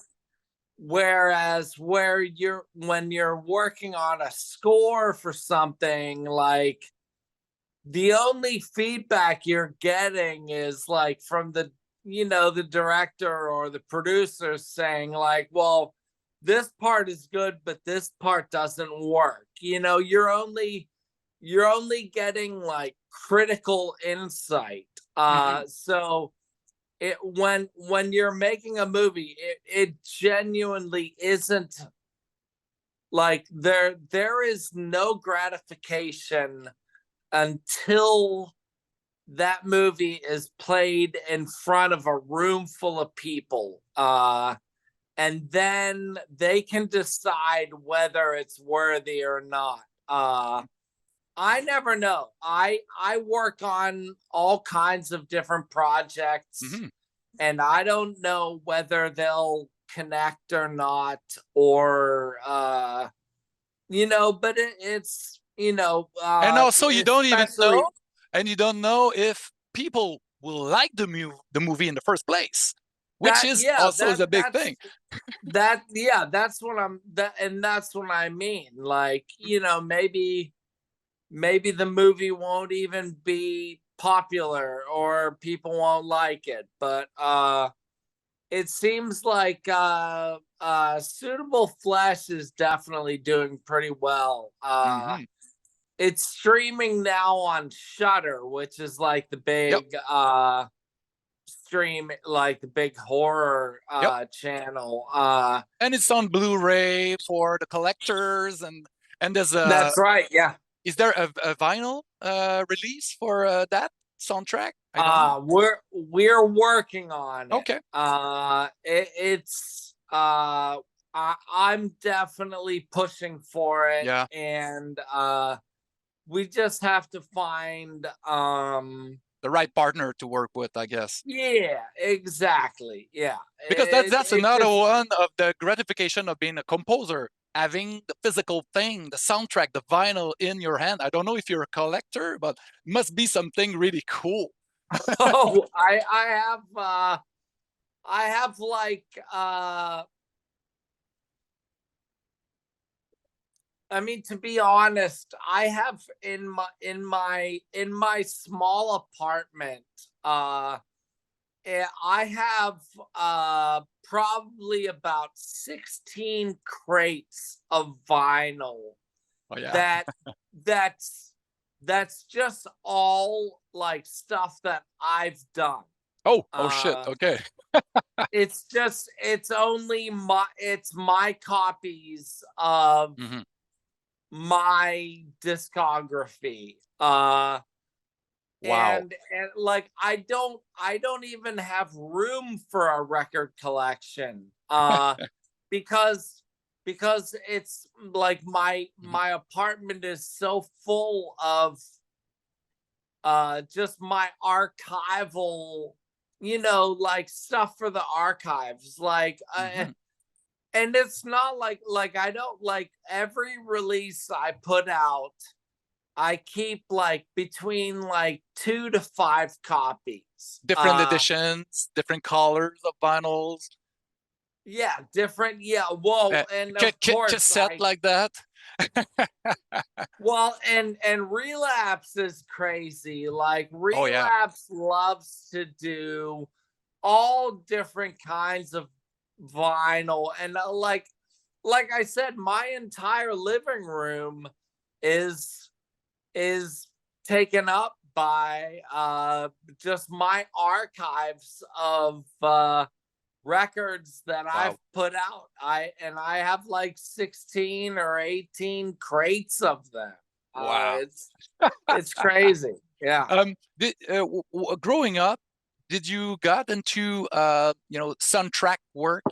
Whereas when you're working on a score for something, like the only feedback you're getting is like from the, you know, the director or the producer saying like, well, this part is good, but this part doesn't work. You know, you're only getting like critical insight. Mhm. So it when you're making a movie, it genuinely isn't like there is no gratification until that movie is played in front of a room full of people. And then they can decide whether it's worthy or not. I never know. I work on all kinds of different projects, Mhm. and I don't know whether they'll connect or not, or you know, but it's, you know, And also, you don't even know, especially, and you don't know if people will like the movie in the first place, which that is yeah, also is a big thing. that's what I'm that and that's what I mean. Like, you know, maybe the movie won't even be popular or people won't like it, but it seems like Suitable Flesh is definitely doing pretty well. Mhm. It's streaming now on Shutter, which is like the Yep. big stream, like the big horror channel. And it's on Blu-ray for the collectors, and there's That's right. Yeah. is there a vinyl release for that soundtrack? I don't know. We're working on it. Okay. I'm definitely pushing for it. Yeah. And we just have to find the right partner to work with, I guess. Yeah, exactly. Yeah. Because that's another one of the gratification of being a composer, having the physical thing, the soundtrack, the vinyl in your hand. I don't know if you're a collector, but it must be something really cool. Oh, I have like I mean, to be honest, I have in my small apartment, I have probably about 16 crates of vinyl. Oh yeah. That's just all like stuff that I've done. Oh shit. Okay. It's only my copies of my discography. Wow. And like I don't even have room for a record collection. Because it's like my apartment is so full of just my archival, like stuff for the archives, like and it's not like I don't, like, every release I put out, I keep like between like 2 to 5 copies. Different editions, different colors of vinyls. Yeah, different. Yeah, well, and of course, cassette like that. Well, and Relapse is crazy. Like Relapse loves to do all different kinds of vinyl, and like I said, my entire living room is taken up by just my archives of records that I've put out. I have like 16 or 18 crates of them. Wow. It's crazy. Yeah. Growing up, did you got into soundtrack work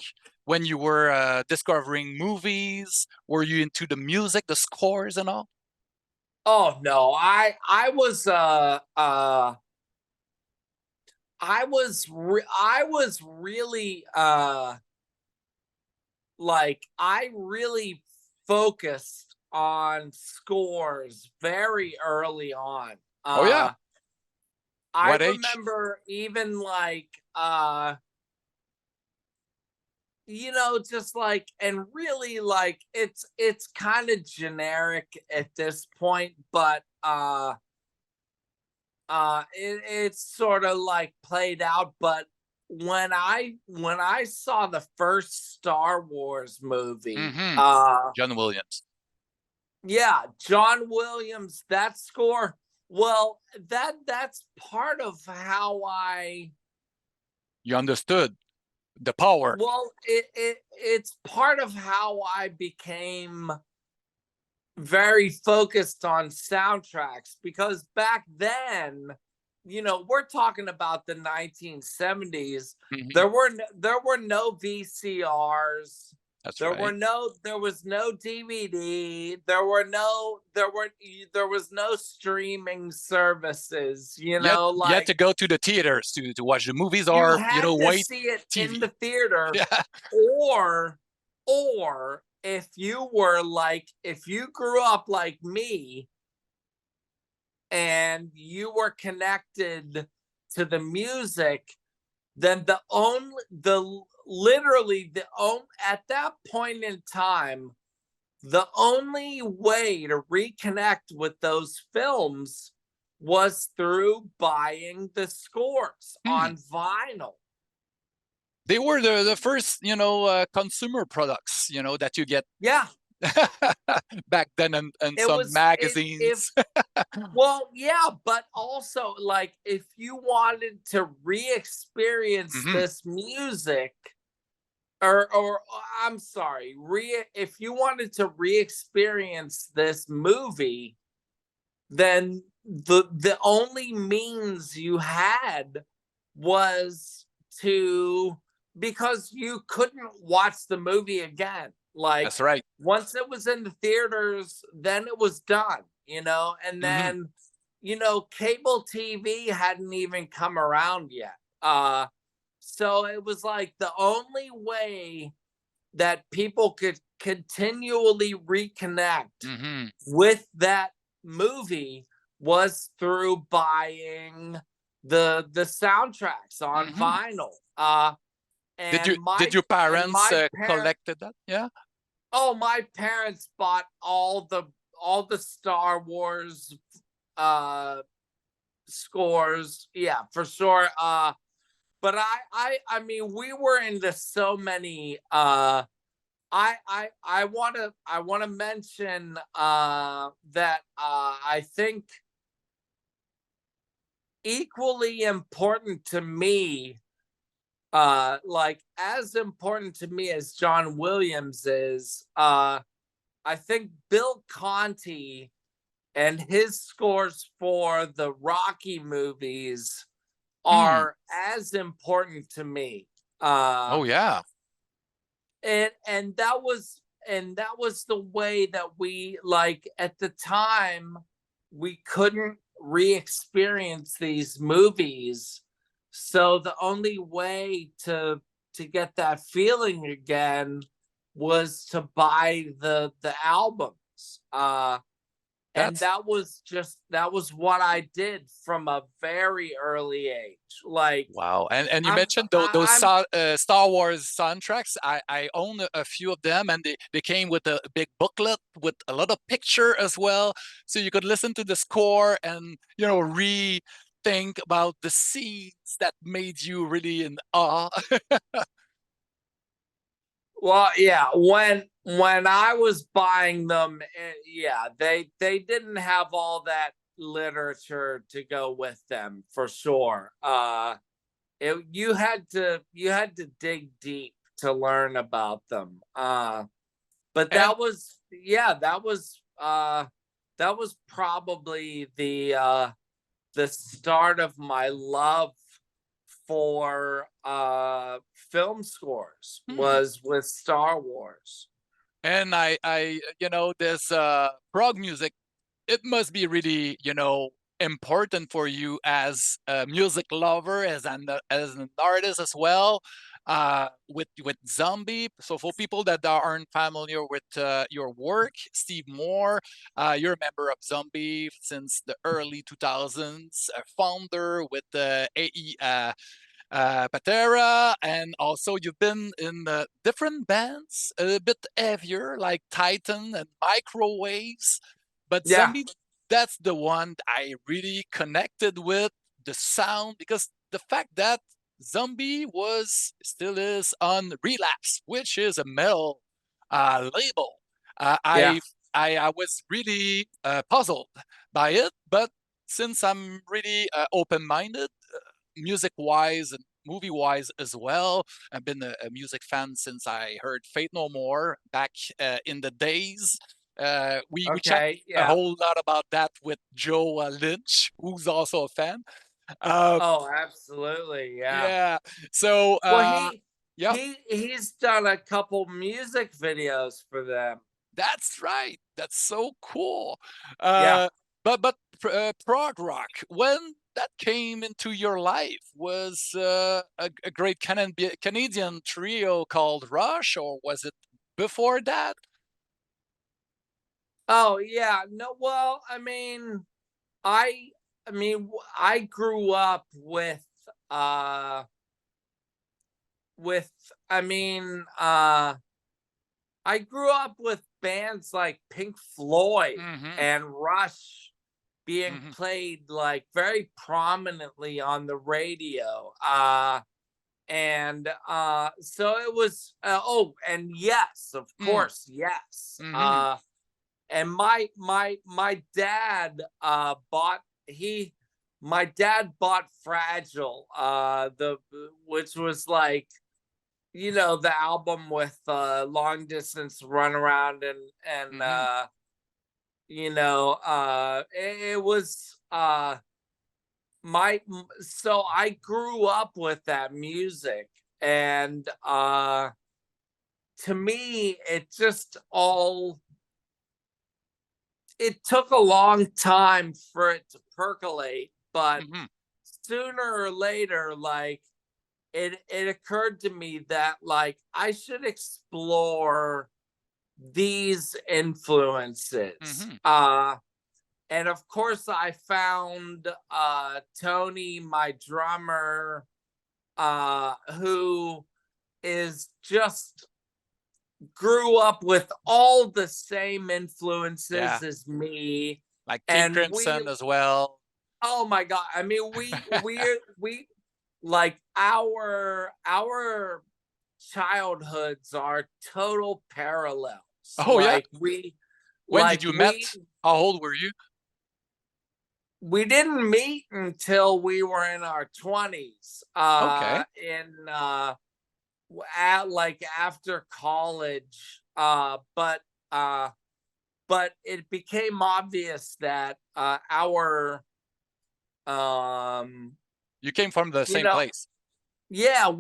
when you were discovering movies? Were you into the music, the scores and all? Oh no, I was really like I really focused on scores very early on. Oh yeah. I What age? remember even like just like, and really like it's kind of generic at this point, but it's sort of like played out. But when I saw the first Star Wars movie, John Williams. Yeah, John Williams, that score. Well, that's part of how you understood the power. Well, it's part of how I became very focused on soundtracks, because back then, we're talking about the 1970s. There were no VCRs. That's there right. There was no DVD. There was no streaming services. You had to go to the theaters to watch the movies, or wait see it TV. in the theater. Yeah. Or if you grew up like me and you were connected to the music, then at that point in time, the only way to reconnect with those films was through buying the scores on vinyl. They were the first, consumer products, that you get. Yeah. Back then, and some magazines. Well, yeah, but also like if you wanted to re-experience Mhm. this music, or I'm sorry, if you wanted to re-experience this movie, then the only means you had was to, because you couldn't watch the movie again. Like That's right. once it was in the theaters, then it was done, you know, and Mhm. then cable TV hadn't even come around yet. So it was like the only way that people could continually reconnect Mhm. with that movie was through buying the soundtracks on Mhm. vinyl. Did And you did my your and parents my parent collected that? Yeah. oh, my parents bought all the Star Wars uh scores. Yeah, for sure. But I mean we were into so many I want to mention that I think equally important to me, like as important to me as John Williams is, I think Bill Conti and his scores for the Rocky movies Hmm. are as important to me. Uh Oh yeah. and that was the way that we, like, at the time we couldn't re-experience these movies, so the only way to get that feeling again was to buy the albums. And That's that was what I did from a very early age. Like wow. And you I'm mentioned those I'm Star Wars soundtracks. I own a few of them, and they came with a big booklet with a lot of picture as well, so you could listen to the score and rethink about the scenes that made you really in awe. Well, yeah, when I was buying them, yeah, they didn't have all that literature to go with them for sure. You had to dig deep to learn about them. But And that was probably the start of my love for film scores, hmm, was with Star Wars. and this prog music, it must be really, important for you as a music lover, as an artist as well, with Zombie. So for people that aren't familiar with your work, Steve Moore, you're a member of Zombie since the early 2000s, a founder with AE Patera, and also you've been in different bands, a bit heavier, like Titan and Microwaves. But Yeah, Zombie, that's the one I really connected with, the sound, because the fact that Zombie still is on Relapse, which is a metal label. Uh, yeah. I I was really puzzled by it, but since I'm really open-minded, music wise and movie wise as well. I've been a music fan since I heard Fate No More back in the days. We chat Okay, a yeah. whole lot about that with Joe Lynch, who's also a fan. Uh, Oh, absolutely, yeah. yeah. So Well, he yeah, he he's done a couple music videos for them. that's right. That's so cool. Yeah. But prog rock, when that came into your life, was a great Canadian trio called Rush, or was it before that? Oh, yeah. No, well, I I grew up uh with I mean, I grew up with bands like Pink Floyd Hmm. and Rush being Hmm. played like very prominently on the radio. And so it was, oh, and yes, of Mm. course, yes. Hmm. and my dad bought my dad bought Fragile, which was like, you know, the album with Long Distance Runaround, and you know, it was so I grew up with that music, and to me it just all, it took a long time for it to percolate, but Hmm. sooner or later, like, it occurred to me that, like, I should explore these influences. Hmm. And of course I found Tony, my drummer, who is just grew up with all the same Yeah, influences as me. like King And we, Crimson as well. oh my god, I mean, we like our childhoods are total parallels. Oh yeah. When did Like you met? How old were you? we didn't meet until we were in our 20s, Okay. at like after college, uh but it became obvious that our um You came from the you same know, place. yeah,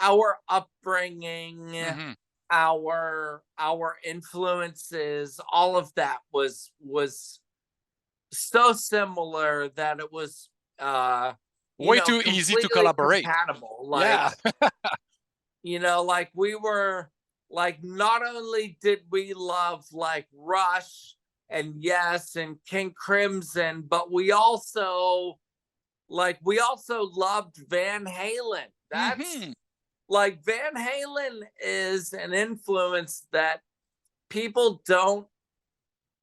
our upbringing, Hmm. our influences, all of that was so similar that it was you Way know, too easy to completely collaborate. compatible. Like, Yeah. you know, like we were, like, not only did we love like Rush and Yes and King Crimson, but we also loved Van Halen. That's Hmm. like, Van Halen is an influence that people don't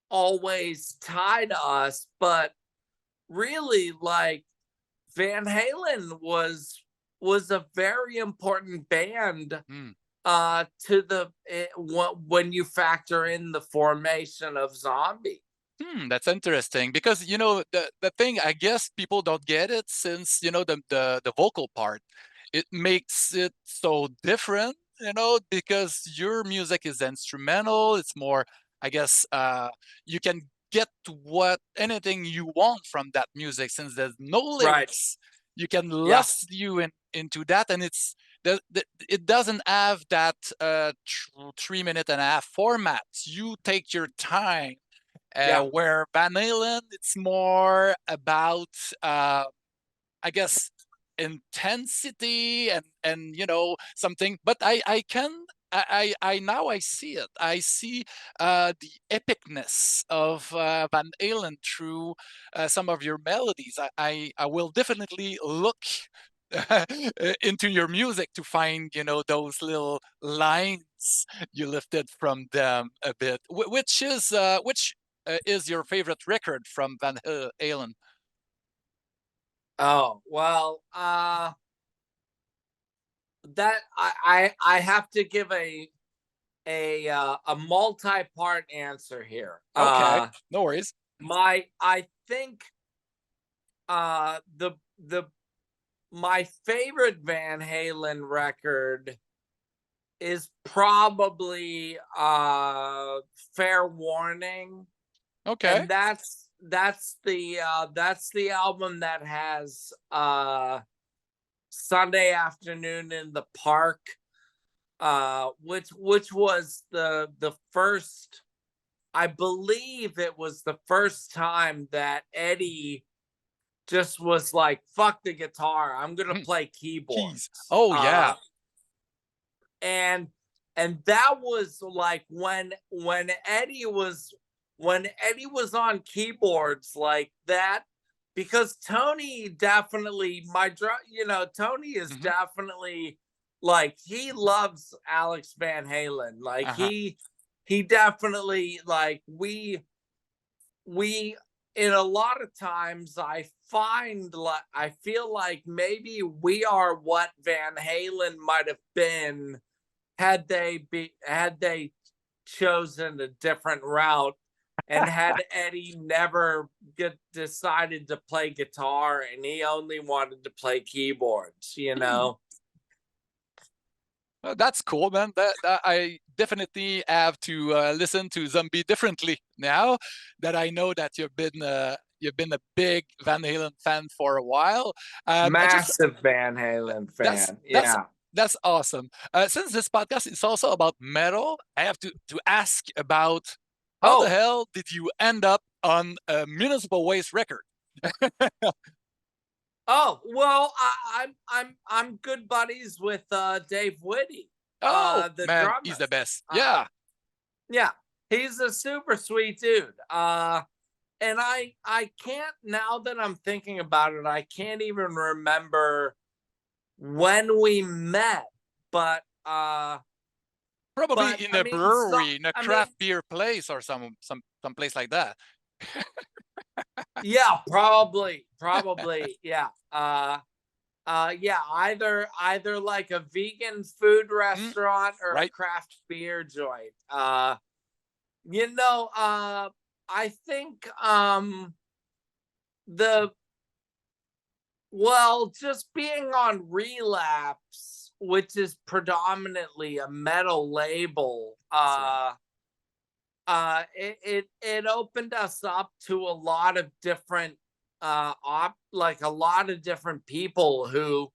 always tie to us, but really, like, Van Halen was a very important band to when you factor in the formation of Zombie. That's interesting because you know the thing, I guess people don't get it since you know the vocal part. It makes it so different, you know, because your music is instrumental. It's more, I guess, you can get to what anything you want from that music since there's no Right. lyrics. You can Yeah. lost you into that, and it doesn't have that 3 minute and a half format. You take your time Yeah. where Van Halen, it's more about, I guess, intensity and you know something. But I can I now I see it. I see the epicness of Van Halen through some of your melodies. I will definitely look into your music to find you know those little lines you lifted from them a bit. Which is your favorite record from Van Halen? Oh, well, that I have to give a multi-part answer here. Okay, no worries. I think the my favorite Van Halen record is probably Fair Warning, Okay. and that's the album that has Sunday Afternoon in the Park, which was the first, I believe it was the first time that Eddie just was like, fuck the guitar, I'm gonna play Keys. keyboards. Oh yeah. And that was like when Eddie was on keyboards like that, because Tony definitely, you know, Tony is Hmm. definitely, like, he loves Alex Van Halen. Like, Uh-huh. he definitely, like, we in a lot of times I feel like maybe we are what Van Halen might have been had they chosen a different route, and had Eddie never decided to play guitar and he only wanted to play keyboards, you know? That's cool, man. That I definitely have to listen to Zombie differently now that I know that you've been a big Van Halen fan for a while. I just Massive Van Halen that's fan. Yeah. that's awesome. Since this podcast is also about metal, I have to ask about how the Oh, hell did you end up on a Municipal Waste record? oh, well, I'm good buddies with Dave Whitty, Oh the man, he's drummer. the best. Uh, Yeah. yeah, he's a super sweet dude. And I can't, now that I'm thinking about it, I can't even remember when we met, but Probably but in I a mean, so brewery, in a I mean, craft beer place or some place like that. yeah, probably, yeah. Yeah, either like a vegan food Mm, restaurant or a right. craft beer joint. I think the well, just being on Relapse, which is predominantly a metal label, That's right. it opened us up to a lot of different like a lot of different people who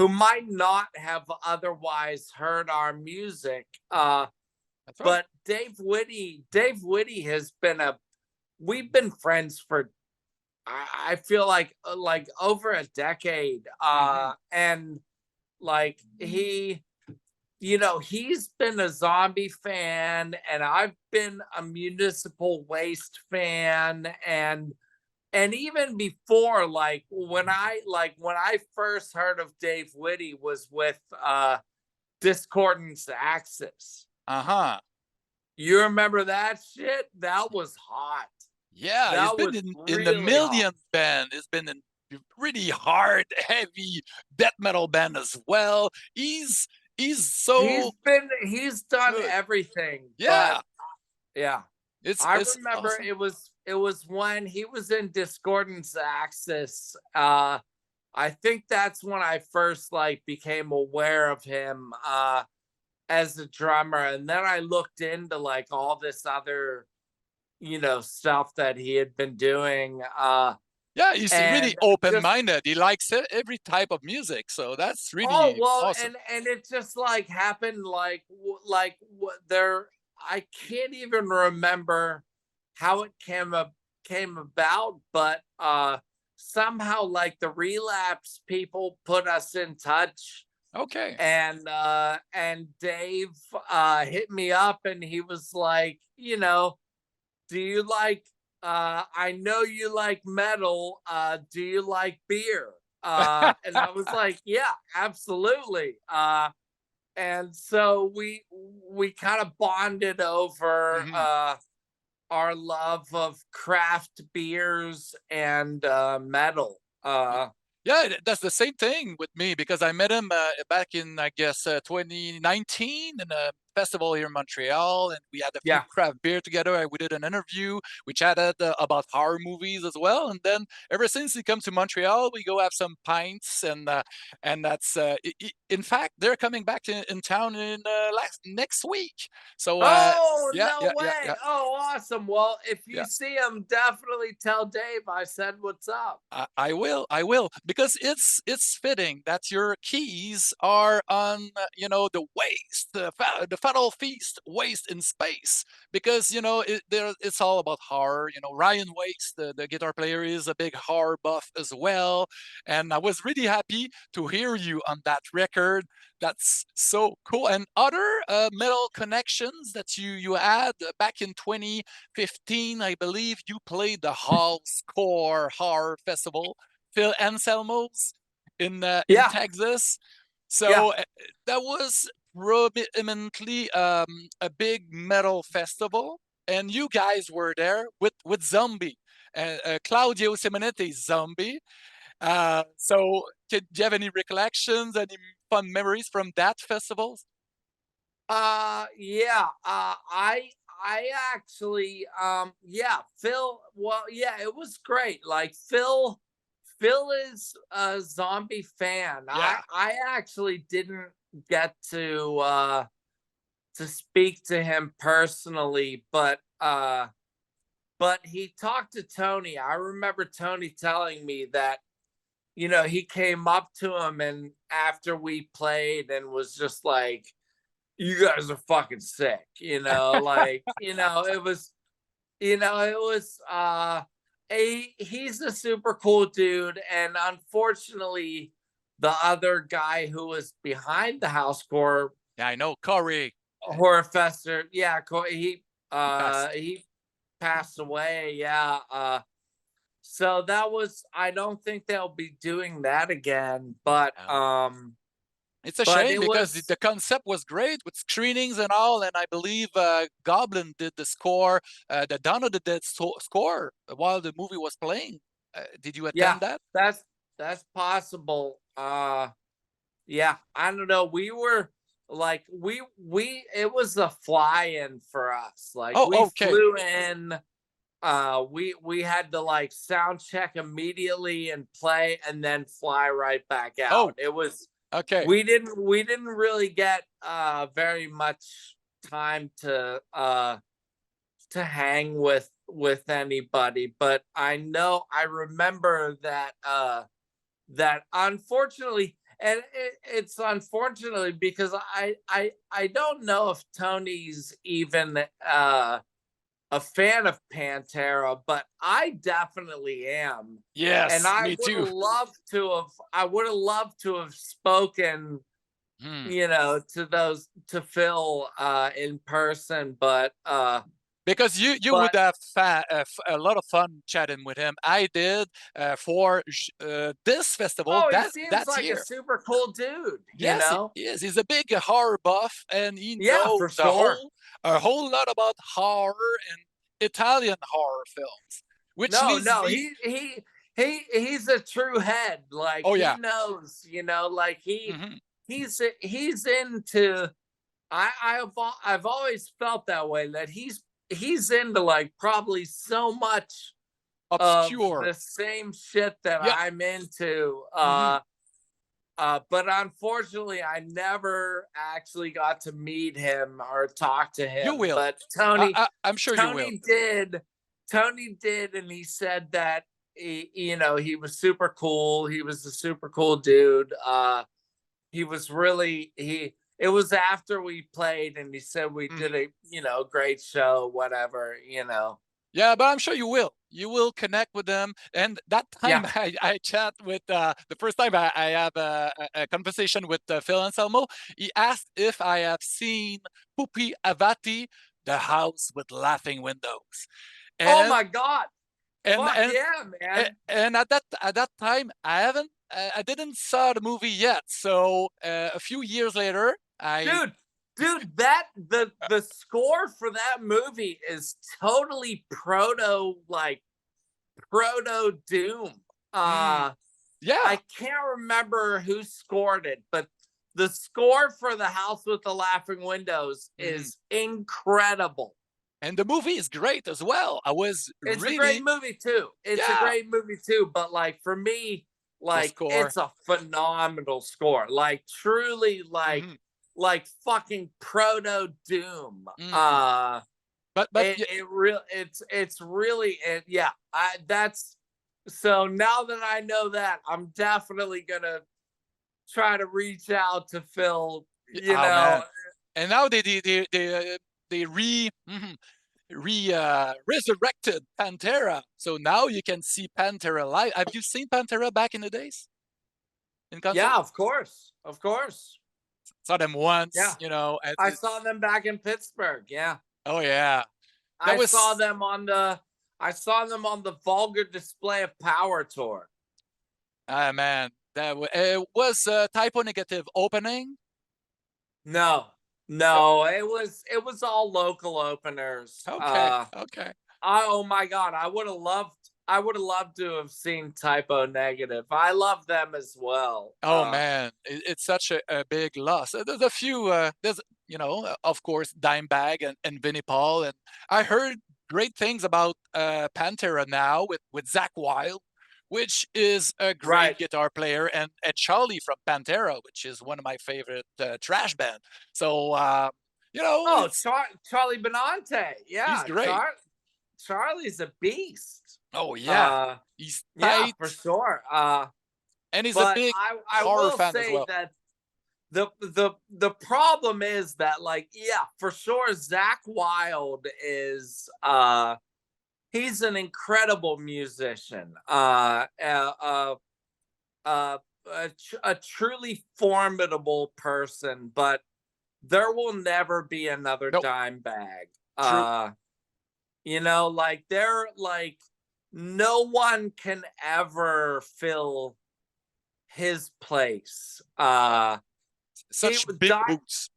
might not have otherwise heard our music. That's right. But Dave Whitty has been a we've been friends for I feel like over a decade. Hmm. And like he's been a Zombie fan and I've been a Municipal Waste fan, and even before, when I first heard of Dave Whitty was with Discordance Axis. Uh-huh. You remember that shit? That was hot. Yeah, he's That been was in the really hot. Million band. He's been in really hard, heavy death metal band as well. He's so He's done good. everything, but Yeah, yeah. I it's remember awesome. it was when he was in Discordance Axis. I think that's when I first like became aware of him as a drummer, and then I looked into like all this other stuff that he had been doing, Yeah, he's really and just open-minded. He likes every type of music, so that's oh really well, awesome. and it just like happened like what there I can't even remember how it came about, but somehow like the Relapse people put us in touch, Okay. and Dave hit me up and he was like, do you like I know you like metal, do you like beer? And I was like, yeah, absolutely. And so we kind of bonded over Mhm. our love of craft beers and metal. Yeah, that's the same thing with me because I met him back in, I guess, 2019 in a festival here in Montreal, and we had a few Yeah. craft beer together. We did an interview. We chatted about horror movies as well, and then ever since he come to Montreal, we go have some pints, and that's in fact they're coming back in town in next week. So Oh, yeah, no yeah, yeah, way. yeah. Oh, awesome. Well, if you Yeah. see him, definitely tell Dave I said what's up. I will, because it's fitting that your keys are on, the waste, the Fatal Feast, Waste in Space, because it's all about horror. Ryan Waste, the guitar player, is a big horror buff as well, and I was really happy to hear you on that record. That's so cool. And other metal connections that you had back in 2015, I believe you played the Hall's Core Horror Festival, Phil Anselmo's in Yeah. Texas. Yeah. So that was prominently a big metal festival, and you guys were there with Zombie, Claudio Simonetti Zombie. So, do you have any recollections, any fun memories from that festival? Yeah. I actually, yeah, Phil. Well, yeah, it was great. Like Phil is a zombie fan. I Yeah. I actually didn't get to speak to him personally, but he talked to Tony. I remember Tony telling me that, he came up to him and after we played and was just like, you guys are fucking sick, like, it was he's a super cool dude. And unfortunately, the other guy who was behind the house Yeah, I know. Corey, Horrorfester, yeah, he passed. he passed away, yeah. So that was, I don't think they'll be doing that again, No. It's a but shame it because was, the concept was great with screenings and all, and I believe Goblin did the score, the Dawn of the Dead score while the movie was playing. Did you yeah, attend that? that's possible. Yeah, I don't know. We were like, we it was a fly-in for us. Like Oh, we okay. flew in, we had to like sound check immediately and play and then fly right back Oh, out. It was, okay. we didn't really get very much time to hang with anybody, but I remember that unfortunately, and it's unfortunately because I don't know if Tony's even a fan of Pantera, but I definitely am. And Yes, me too. I would have loved to have spoken, Hmm. to Phil in person, Because you would but have a lot of fun chatting with him. I did for this festival oh, he seems that like a year. super cool dude, Yes, he is. He's a big horror buff, and he Yeah, for knows sure. a whole lot about horror and Italian horror films, which No, leads no, me. he's a true head. Like Oh he yeah. knows, like Hmm. he's into. I've always felt that way, that he's into like probably so much of Obscure. the same shit that Yeah. I'm into. Hmm. But unfortunately, I never actually got to meet him or talk to You him. will. But Tony, I'm sure you will. Tony did, Tony did, and he said that he was super cool. He was a super cool dude. He was really he. It was after we played, and he said we did Hmm. a great show, whatever. Yeah, but I'm sure you will. You will connect with them. And that Yeah. time I chat with the first time I have a conversation with Phil Anselmo, he asked if I have seen Pupi Avati, The House with Laughing Windows. Oh And my God. and Fuck and yeah, man. and at that time I didn't saw the movie yet. So a few years later, I dude dude, that the score for that movie is totally proto Doom. mm, yeah. I can't remember who scored it, but the score for The House with the Laughing Windows Mhm. is incredible. And the movie is great as well. I was It's a great really, movie too. It's a yeah, great movie too, but like for me, the like score. it's a phenomenal score. Like truly, Hmm. like fucking proto Doom. Mm. But It's really yeah. I that's So now that I know that, I'm definitely gonna try to reach out to Phil. oh man, and now they resurrected Pantera. So now you can see Pantera live. Have you seen Pantera back in the days in concert? Yeah, of course, of course. Saw them once, Yeah, and I saw it's them back in Pittsburgh. Yeah, oh yeah, that I saw was them on the I saw them on the Vulgar Display of Power tour. ah man, it was a Typo Negative opening. No, Uh, no, it was all local openers. Okay, okay. Oh my God, I would have loved I would have loved to have seen Typo Negative. I love them as well. Oh man, it's such a big loss. There's a few. There's of course, Dimebag and Vinnie Paul, and I heard great things about Pantera now with Zach Wild, which is a great Right. guitar player, and Charlie from Pantera, which is one of my favorite trash band. So Oh, it's Charlie Benante. he's Yeah, great. Charlie's a beast. Oh yeah, he's Yeah, tight, for sure. and he's a But big I horror will fan as say well. that the problem is that, like, yeah, for sure, Zach Wild is he's an incredible musician. A truly formidable person, but there will never be another Nope. Dimebag. True. Like, they're like, no one can ever fill his place. Such he- big Di- boots.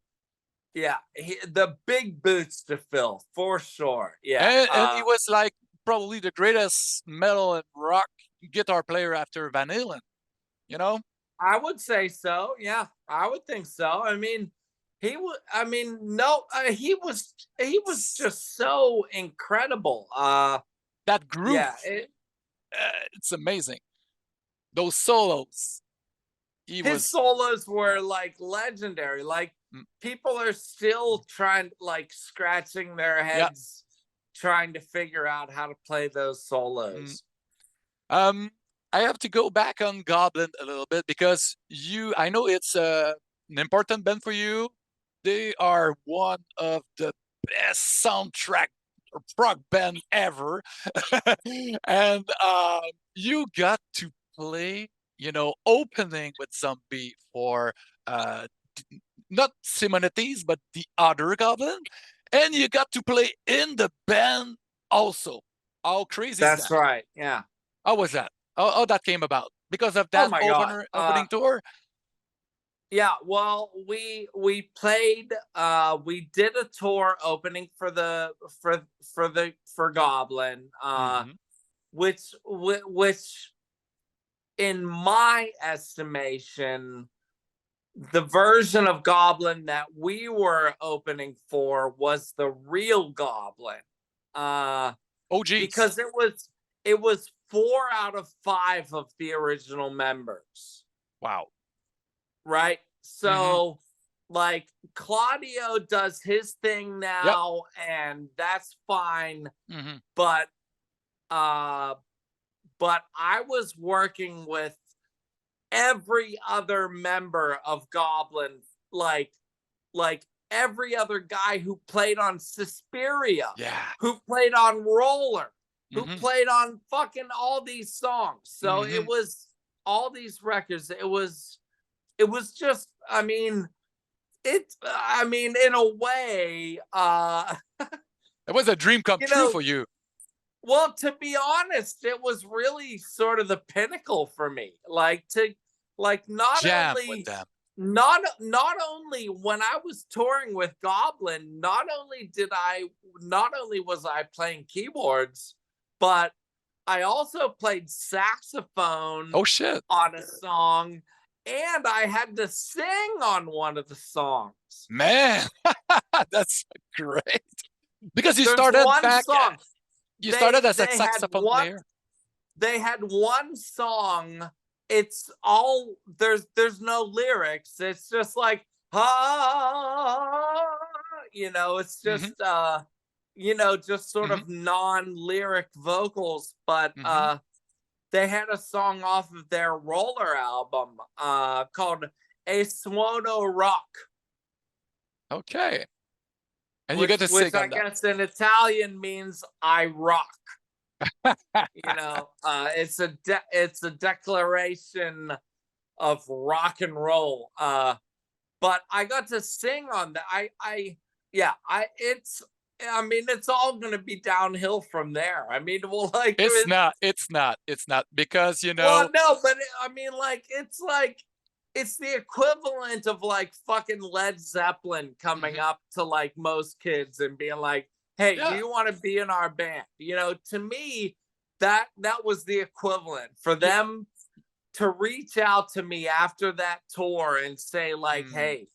Yeah, the big boots to fill for sure. Yeah, And he was like probably the greatest metal and rock guitar player after Van Halen. I would say so. Yeah, I would think so. I mean, no, he was just so incredible. That groove, Yeah, it's amazing. Those solos, his solos were like legendary. Like, people are still scratching their heads, trying to figure out how to play those solos. I have to go back on Goblin a little bit because I know it's an important band for you. They are one of the best soundtrack rock band ever. And you got to play, opening with Zombie for not Simonides, but the other Goblin. And you got to play in the band also. How crazy is that? That's right. Yeah. How was that? How that came about? Because of that my God. opening tour? Yeah, well, we played. We did a tour opening for Goblin, which in my estimation, the version of Goblin that we were opening for was the real Goblin. Oh, geez. Because it was 4 out of 5 of the original members. Wow. Right? So, like, Claudio does his thing now, and that's fine. But I was working with every other member of Goblin, like every other guy who played on Suspiria, who played on Roller, who played on fucking all these songs. So it was all these records. It was just, I mean, in a way, it was a dream come true for you. Well, to be honest, it was really sort of the pinnacle for me. Not Jam only with them. not only when I was touring with Goblin, not only was I playing keyboards, but I also played saxophone. Oh shit. On a song, and I had to sing on one of the songs. Man, that's great. Because you There's started one back. Song. You started as a saxophone player. They had one song. It's all there's no lyrics. It's just like it's just just sort of non-lyric vocals, but they had a song off of their Roller album called E Suono Rock. Okay. And you get to sing on that. Which I guess in Italian means I rock. It's a declaration of rock and roll. But I got to sing on that. It's all gonna be downhill from there. I mean, well, like it's not because Well, no, but it's the equivalent of like fucking Led Zeppelin coming up to like most kids and being like, "Hey, do you want to be in our band?" To me, that was the equivalent for them to reach out to me after that tour and say like, hey,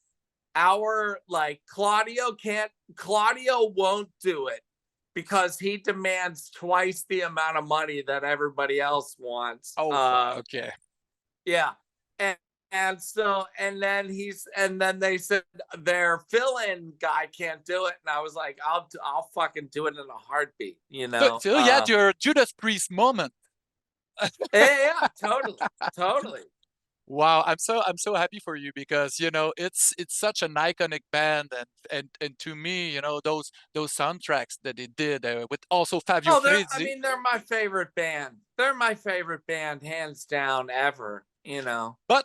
Claudio won't do it because he demands twice the amount of money that everybody else wants. Oh, okay. Yeah. And then they said their fill-in guy can't do it, and I was like, I'll fucking do it in a heartbeat, you know. So you had your Judas Priest moment. Yeah, totally. Wow, I'm so happy for you because it's such an iconic band, and to me, those soundtracks that they did with also Fabio Frizzi. They're my favorite band. They're my favorite band, hands down, ever. But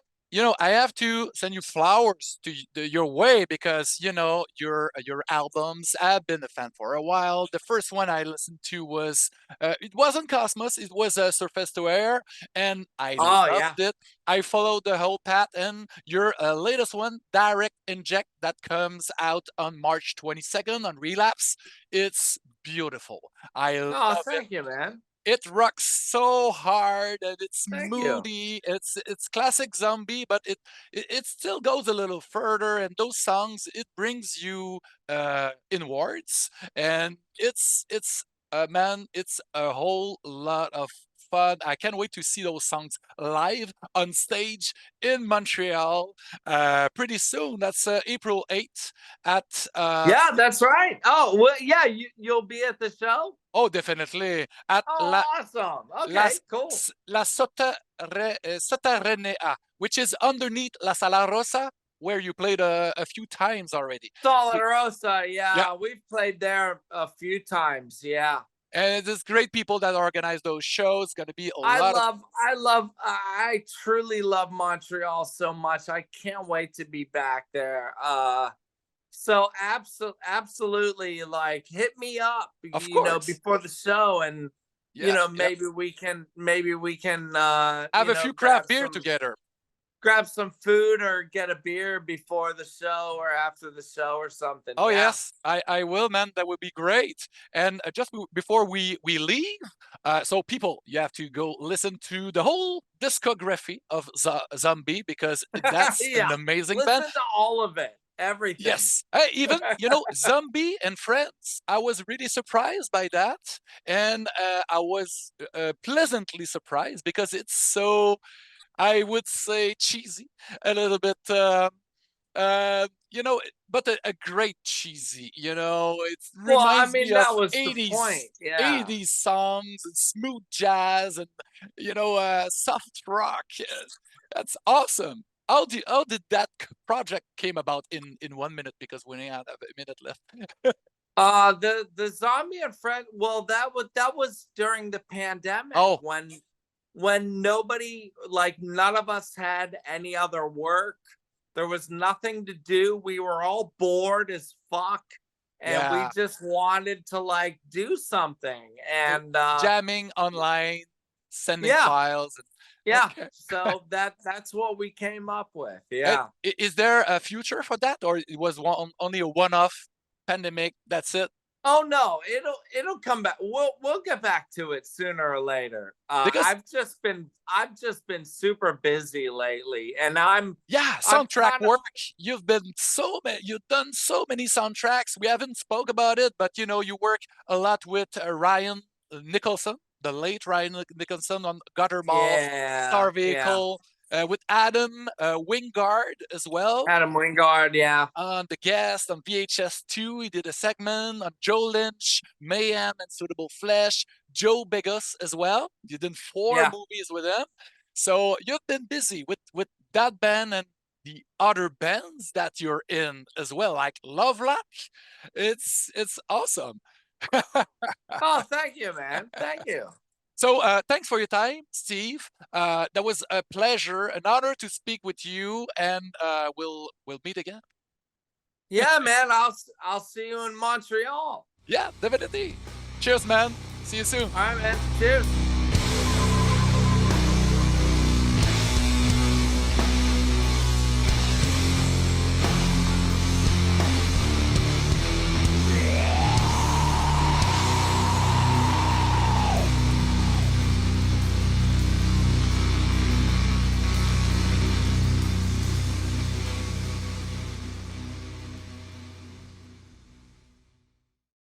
I have to send you flowers your way because your albums. I've been a fan for a while. The first one I listened to was it wasn't Cosmos, it was Surface to Air, and I loved it. I followed the whole path, and your latest one, Direct Inject, that comes out on March 22nd on Relapse. It's beautiful. I love thank you, man. It rocks so hard, and it's Thank moody. It's classic Zombie, but it still goes a little further. And those songs, it brings you inwards, and it's man, it's a whole lot of fun. I can't wait to see those songs live on stage in Montreal pretty soon. That's April 8th at yeah, that's right. Oh, well, yeah, you'll be at the show. Oh, definitely. At awesome. Okay, cool. La Sotarenea, which is underneath La Sala Rosa, where you played a few times already. Sala Rosa, yeah, we've played there a few times, yeah. And there's great people that organize those shows. Going to be a lot. I truly love Montreal so much. I can't wait to be back there. So absolutely, like, hit me up, before the show, and maybe we can have a few craft beer together. Grab some food or get a beer before the show or after the show or something. Oh yes, I will, man. That would be great. And just before we leave, so people, you have to go listen to the whole discography of Zombie because that's an amazing band. Listen to all of it. Everything. Yes. Even, Zombie and Friends. I was really surprised by that. And I was pleasantly surprised because it's so, I would say, cheesy, a little bit, but a great cheesy, it reminds me that of was 80s, the point. Yeah. 80s songs and smooth jazz and, soft rock. That's awesome. How did that project came about in 1 minute? Because we only have a minute left. The Zombie and Friend. Well, that was during the pandemic. Oh, when nobody, like, none of us had any other work. There was nothing to do. We were all bored as fuck, and we just wanted to like do something. And jamming online, sending files. Yeah, so that's what we came up with. Yeah. Is there a future for that, or it was only a one-off pandemic? That's it. Oh no, it'll come back. We'll get back to it sooner or later. Because I've just been super busy lately, and soundtrack work. You've done so many soundtracks. We haven't spoke about it, but you work a lot with Ryan Nicholson. The late Ryan Nicholson on Gutterball, Star Vehicle, with Adam Wingard as well. Adam Wingard, yeah. On The Guest, on VHS2, he did a segment on Joe Lynch, Mayhem and Suitable Flesh, Joe Begos as well. You did 4 movies with him. So you've been busy with that band and the other bands that you're in as well, like Lovelock. It's awesome. Oh, thank you, man. Thank you. So thanks for your time, Steve. That was a pleasure, an honor to speak with you, and we'll meet again. Yeah, man. I'll see you in Montreal. Yeah, definitely. Cheers, man. See you soon. All right, man. Cheers.